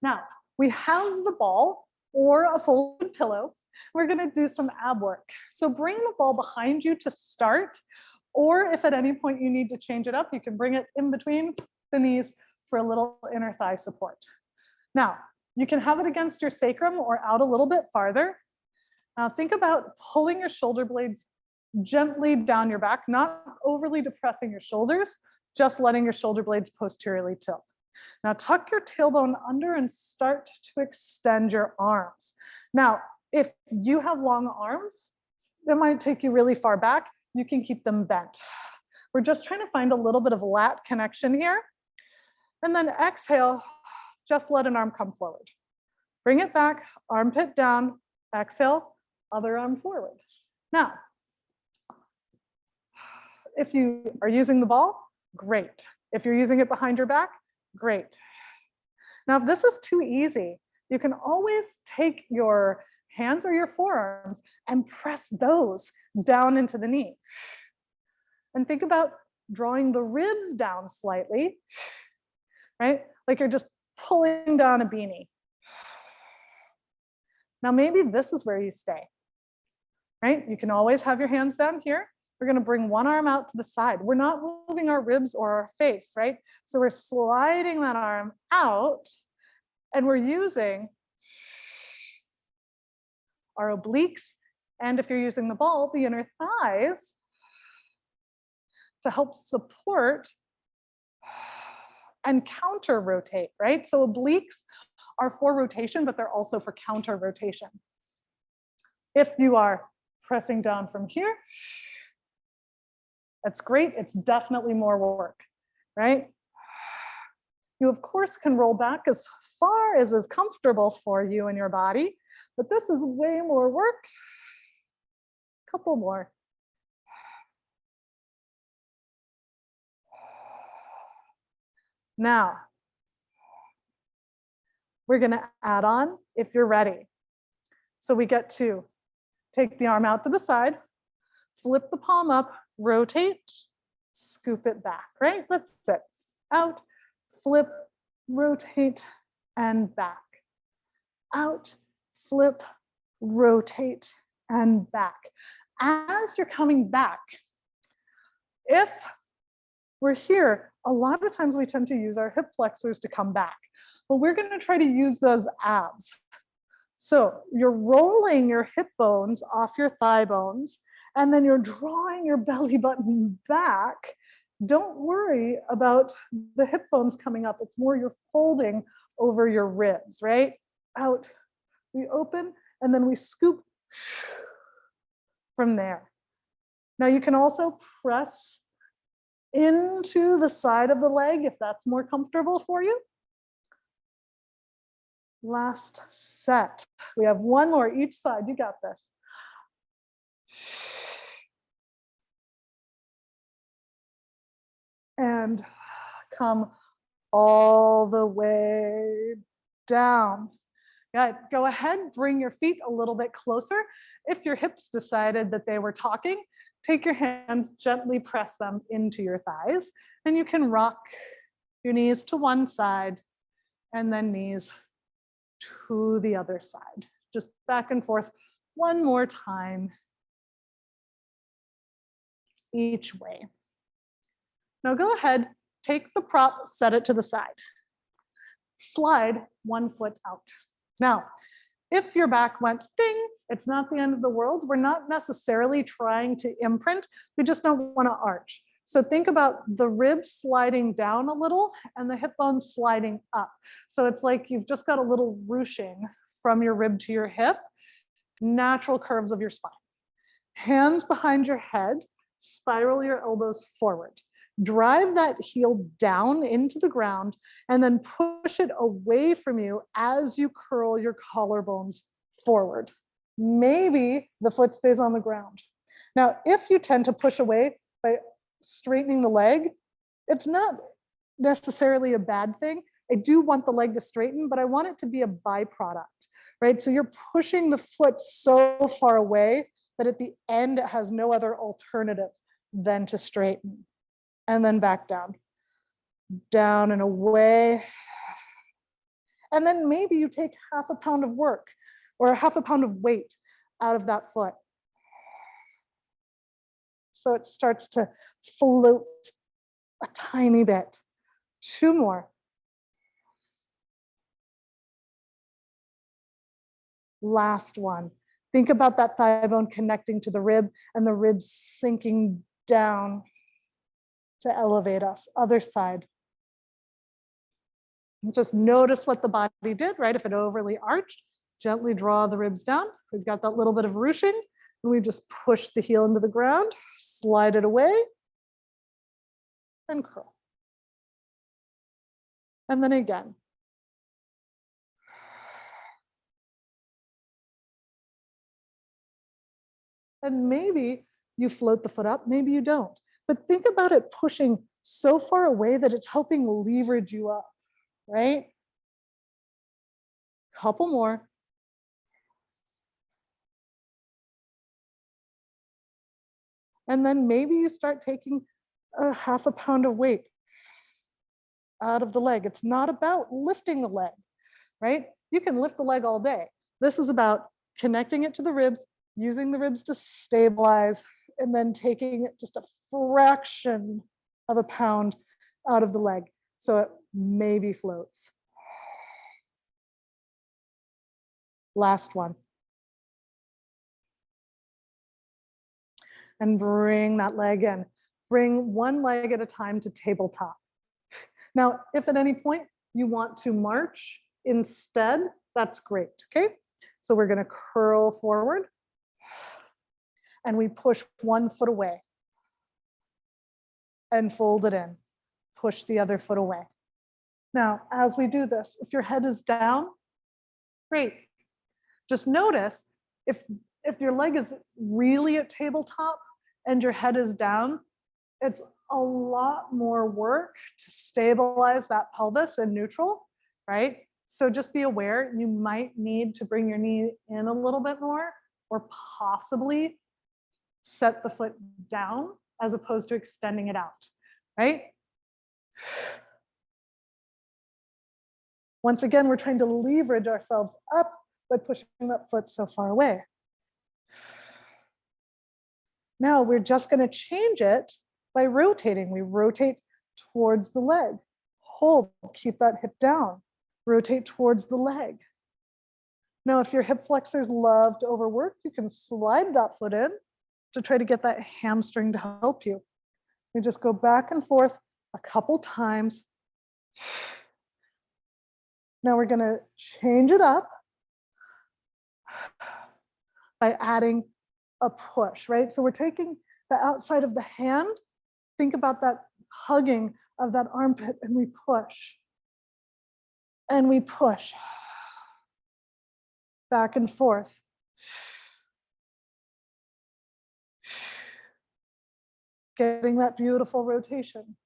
Now, we have the ball or a folded pillow. We're going to do some ab work. So bring the ball behind you to start, or if at any point you need to change it up, you can bring it in between the knees for a little inner thigh support. Now, you can have it against your sacrum or out a little bit farther. Now think about pulling your shoulder blades gently down your back, not overly depressing your shoulders, just letting your shoulder blades posteriorly tilt. Now tuck your tailbone under and start to extend your arms. Now, if you have long arms, it might take you really far back. You can keep them bent. We're just trying to find a little bit of lat connection here. And then exhale, just let an arm come forward. Bring it back, armpit down, exhale, other arm forward. Now, if you are using the ball, great. If you're using it behind your back, great. Now, if this is too easy, you can always take your hands or your forearms and press those down into the knee. And think about drawing the ribs down slightly, right? Like you're just pulling down a beanie. Now, maybe this is where you stay, right? You can always have your hands down here. We're going to bring one arm out to the side. We're not moving our ribs or our face, right? So we're sliding that arm out, and we're using our obliques, and if you're using the ball, the inner thighs to help support and counter rotate, right? So obliques are for rotation, but they're also for counter rotation. If you are pressing down from here, that's great. It's definitely more work, right? You, of course, can roll back as far as is comfortable for you and your body, but this is way more work. Couple more. Now, we're going to add on if you're ready. So we get to take the arm out to the side, flip the palm up, rotate, scoop it back, right? Let's sit out, flip, rotate, and back. Out, flip, rotate, and back. As you're coming back, if we're here, a lot of times we tend to use our hip flexors to come back, but we're going to try to use those abs. So you're rolling your hip bones off your thigh bones, and then you're drawing your belly button back. Don't worry about the hip bones coming up. It's more you're folding over your ribs, right? Out, we open, and then we scoop from there. Now you can also press into the side of the leg if that's more comfortable for you. Last set. We have one more each side. You got this. And come all the way down. Yeah, go ahead, bring your feet a little bit closer. If your hips decided that they were talking, take your hands, gently press them into your thighs, and you can rock your knees to one side and then knees to the other side. Just back and forth one more time each way. Now go ahead, take the prop, set it to the side. Slide one foot out. Now, if your back went ding, it's not the end of the world. We're not necessarily trying to imprint. We just don't want to arch. So think about the ribs sliding down a little and the hip bones sliding up. So it's like you've just got a little ruching from your rib to your hip, natural curves of your spine. Hands behind your head, spiral your elbows forward. Drive that heel down into the ground and then push it away from you as you curl your collarbones forward. Maybe the foot stays on the ground. Now, if you tend to push away by straightening the leg, it's not necessarily a bad thing. I do want the leg to straighten, but I want it to be a byproduct, right? So you're pushing the foot so far away that at the end, it has no other alternative than to straighten. And then back down, down and away. And then maybe you take half a pound of work or half a pound of weight out of that foot. So it starts to float a tiny bit. Two more. Last one. Think about that thigh bone connecting to the rib and the rib sinking down to elevate us. Other side. Just notice what the body did, right? If it overly arched, gently draw the ribs down. We've got that little bit of ruching, and we just push the heel into the ground, slide it away, and curl. And then again. And maybe you float the foot up, maybe you don't. But think about it pushing so far away that it's helping leverage you up, right? Couple more. And then maybe you start taking a half a pound of weight out of the leg. It's not about lifting the leg, right? You can lift the leg all day. This is about connecting it to the ribs, using the ribs to stabilize, and then taking just a fraction of a pound out of the leg. So it maybe floats. Last one. And bring that leg in. Bring one leg at a time to tabletop. Now, if at any point you want to march instead, that's great, okay? So we're gonna curl forward and we push one foot away and fold it in. Push the other foot away. Now, as we do this, if your head is down, great. Just notice if your leg is really at tabletop and your head is down, it's a lot more work to stabilize that pelvis in neutral, right? So just be aware, you might need to bring your knee in a little bit more or possibly set the foot down as opposed to extending it out, right? Once again, we're trying to leverage ourselves up by pushing that foot so far away. Now we're just going to change it by rotating. We rotate towards the leg. Hold, keep that hip down. Rotate towards the leg. Now, if your hip flexors love to overwork, you can slide that foot in to try to get that hamstring to help you. You just go back and forth a couple times. Now we're going to change it up by adding a push, right? So we're taking the outside of the hand, think about that hugging of that armpit, and we push. And we push. Back and forth. Getting that beautiful rotation.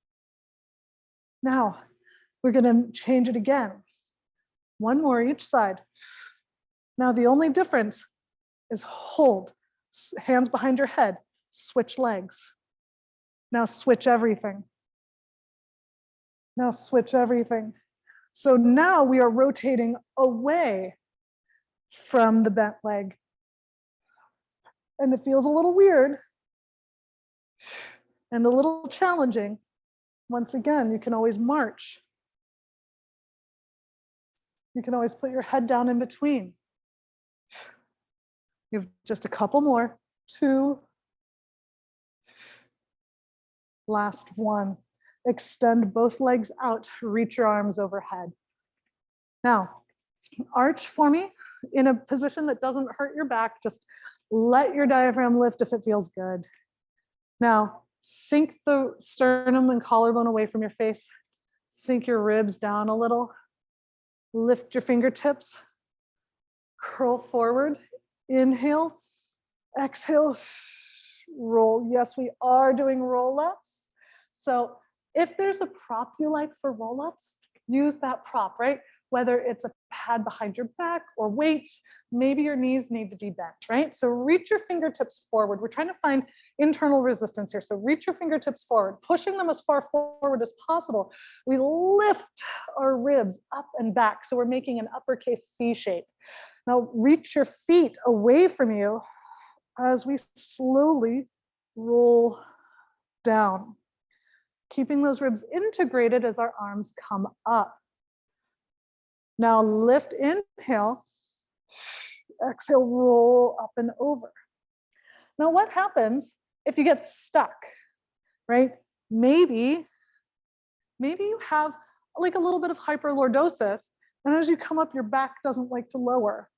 Now, we're going to change it again. One more each side. Now, the only difference is hold. Hands behind your head. Switch legs. Now switch everything. Now switch everything. So now we are rotating away from the bent leg. And it feels a little weird and a little challenging. Once again, you can always march. You can always put your head down in between. You have just a couple more. 2. Last one. Extend both legs out, reach your arms overhead. Now, arch for me in a position that doesn't hurt your back. Just let your diaphragm lift if it feels good. Now, sink the sternum and collarbone away from your face. Sink your ribs down a little. Lift your fingertips. Curl forward. Inhale. Exhale. Roll. Yes, we are doing roll-ups. So if there's a prop you like for roll-ups, use that prop, right? Whether it's a pad behind your back or weights, maybe your knees need to be bent, right? So reach your fingertips forward. We're trying to find internal resistance here. So reach your fingertips forward, pushing them as far forward as possible. We lift our ribs up and back. So we're making an uppercase C shape. Now reach your feet away from you as we slowly roll down, keeping those ribs integrated as our arms come up. Now lift, inhale, exhale, roll up and over. Now what happens if you get stuck, right? Maybe you have like a little bit of hyperlordosis, and as you come up, your back doesn't like to lower.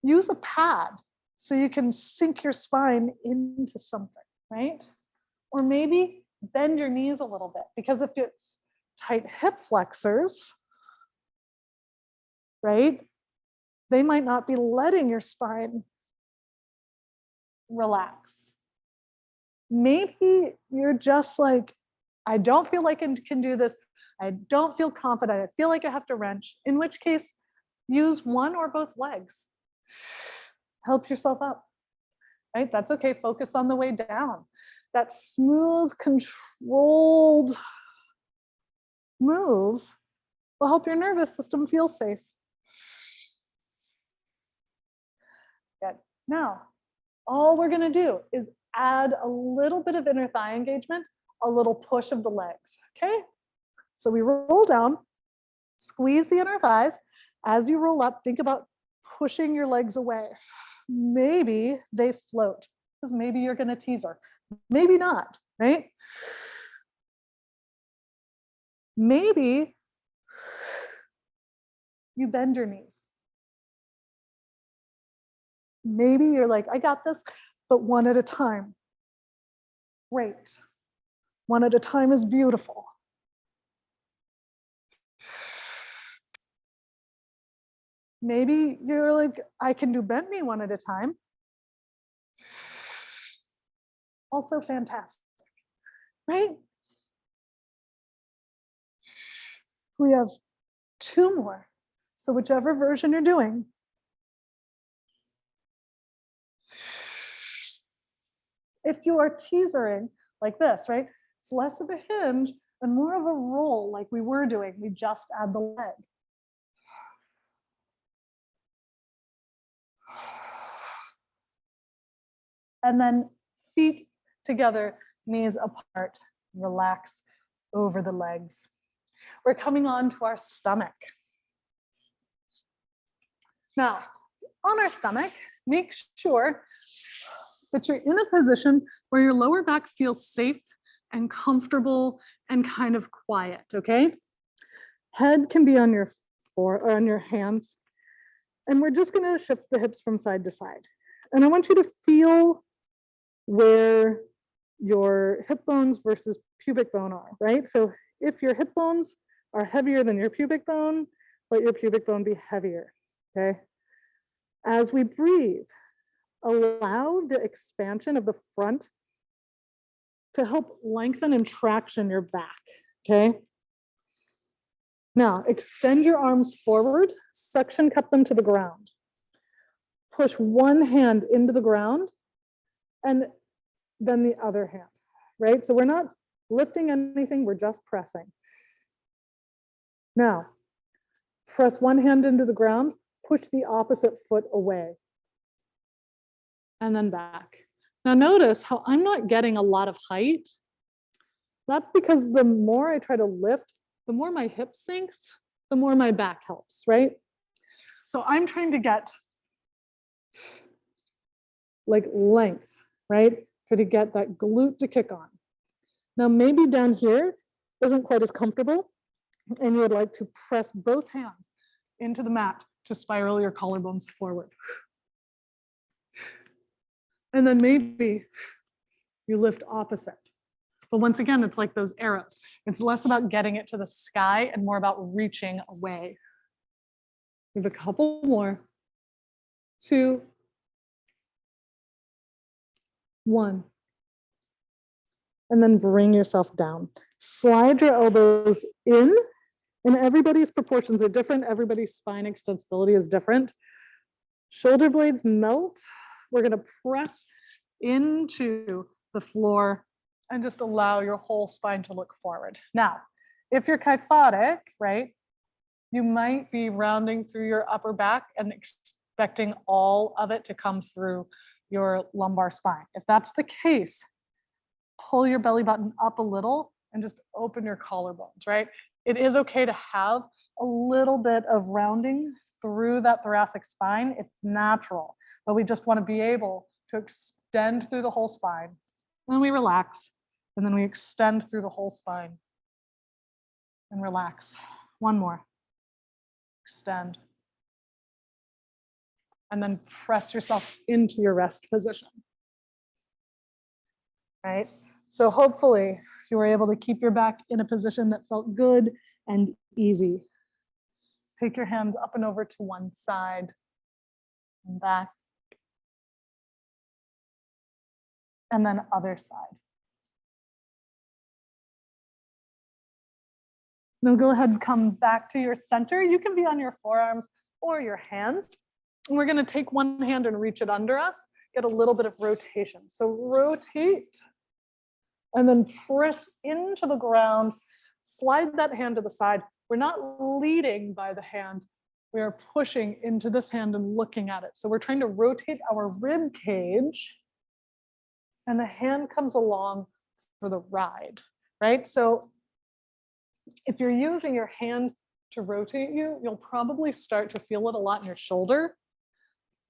Use a pad so you can sink your spine into something, right? Or maybe bend your knees a little bit, because if it's tight hip flexors, right, they might not be letting your spine relax. Maybe you're just like, I don't feel like I can do this. I don't feel confident. I feel like I have to wrench, in which case use one or both legs. Help yourself up, right? That's okay. Focus on the way down. That smooth, controlled move will help your nervous system feel safe. Good. Now, all we're going to do is add a little bit of inner thigh engagement, a little push of the legs, okay? So we roll down, squeeze the inner thighs. As you roll up, think about pushing your legs away. Maybe they float, because maybe you're going to teaser. Maybe not, right? Maybe you bend your knees. Maybe you're like, I got this, but one at a time. Great. One at a time is beautiful. Maybe you're like, I can do bend knee one at a time. Also fantastic, right? We have 2 more. So whichever version you're doing. If you are teasering like this, right? It's less of a hinge and more of a roll like we were doing. We just add the leg. And then feet together, knees apart, relax over the legs. We're coming on to our stomach. Now, on our stomach, make sure that you're in a position where your lower back feels safe and comfortable and kind of quiet, okay? Head can be on your or on your hands. And we're just gonna shift the hips from side to side. And I want you to feel where your hip bones versus pubic bone are, right? So if your hip bones are heavier than your pubic bone, let your pubic bone be heavier, okay? As we breathe, allow the expansion of the front to help lengthen and traction your back, okay? Now, extend your arms forward, suction cup them to the ground. Push one hand into the ground and then the other hand, right? So we're not lifting anything, we're just pressing. Now, press one hand into the ground, push the opposite foot away, and then back. Now notice how I'm not getting a lot of height. That's because the more I try to lift, the more my hip sinks, the more my back helps, right? So I'm trying to get like length, right? Try to get that glute to kick on. Now maybe down here isn't quite as comfortable and you would like to press both hands into the mat to spiral your collarbones forward. And then maybe you lift opposite. But once again, it's like those arrows. It's less about getting it to the sky and more about reaching away. We have a couple more. 2, 1. And then bring yourself down. Slide your elbows in, and everybody's proportions are different. Everybody's spine extensibility is different. Shoulder blades melt. We're gonna press into the floor and just allow your whole spine to look forward. Now, if you're kyphotic, right, you might be rounding through your upper back and expecting all of it to come through your lumbar spine. If that's the case, pull your belly button up a little and just open your collarbones, right? It is okay to have a little bit of rounding through that thoracic spine. It's natural, but we just want to be able to extend through the whole spine. Then we relax, and then we extend through the whole spine and relax. One more. Extend. And then press yourself into your rest position. Right? So hopefully you were able to keep your back in a position that felt good and easy. Take your hands up and over to one side and back. And then other side. Now go ahead and come back to your center. You can be on your forearms or your hands. And we're going to take one hand and reach it under us, get a little bit of rotation. So rotate and then press into the ground, slide that hand to the side. We're not leading by the hand. We are pushing into this hand and looking at it. So we're trying to rotate our rib cage and the hand comes along for the ride, right? So if you're using your hand to rotate you, you'll probably start to feel it a lot in your shoulder,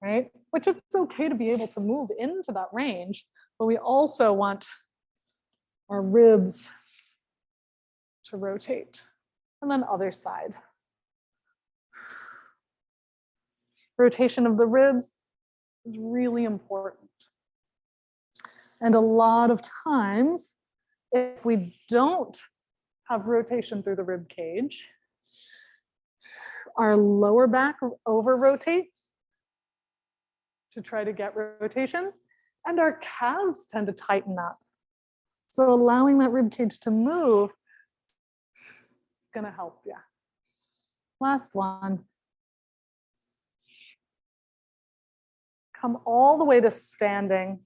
right? Which it's okay to be able to move into that range, but we also want our ribs to rotate. And then other side. Rotation of the ribs is really important. And a lot of times, if we don't have rotation through the rib cage, our lower back over rotates to try to get rotation, and our calves tend to tighten up. So allowing that rib cage to move is going to help you. Last one. Come all the way to standing.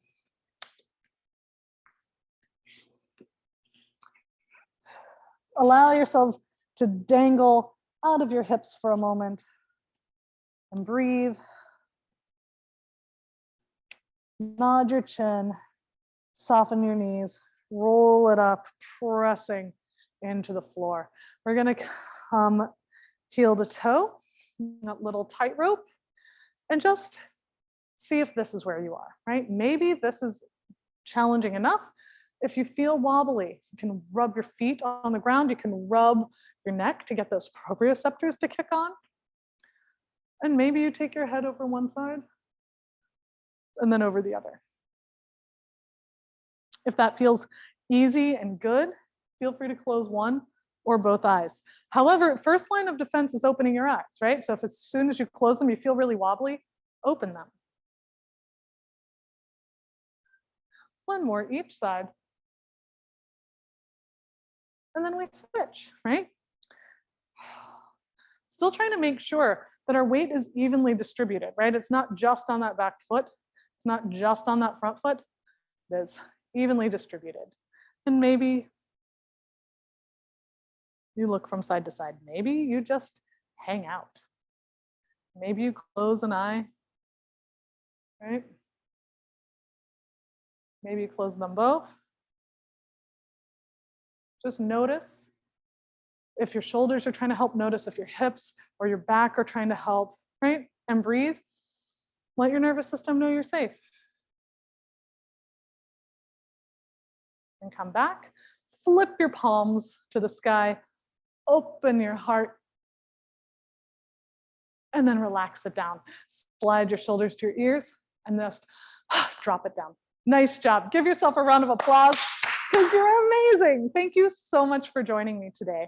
Allow yourself to dangle out of your hips for a moment and breathe. Nod your chin, soften your knees, roll it up, pressing into the floor. We're gonna come heel to toe, that little tightrope, and just see if this is where you are, right? Maybe this is challenging enough. If you feel wobbly, you can rub your feet on the ground, you can rub your neck to get those proprioceptors to kick on. And maybe you take your head over one side and then over the other. If that feels easy and good, feel free to close one or both eyes. However, first line of defense is opening your eyes, right? So if as soon as you close them, you feel really wobbly, open them. One more each side. And then we switch, right? Still trying to make sure that our weight is evenly distributed, right? It's not just on that back foot. It's not just on that front foot. It is evenly distributed. And maybe you look from side to side. Maybe you just hang out. Maybe you close an eye, right? Maybe you close them both. Just notice if your shoulders are trying to help, notice if your hips or your back are trying to help, right? And breathe. Let your nervous system know you're safe. And come back. Flip your palms to the sky. Open your heart. And then relax it down. Slide your shoulders to your ears and just drop it down. Nice job. Give yourself a round of applause because you're amazing. Thank you so much for joining me today.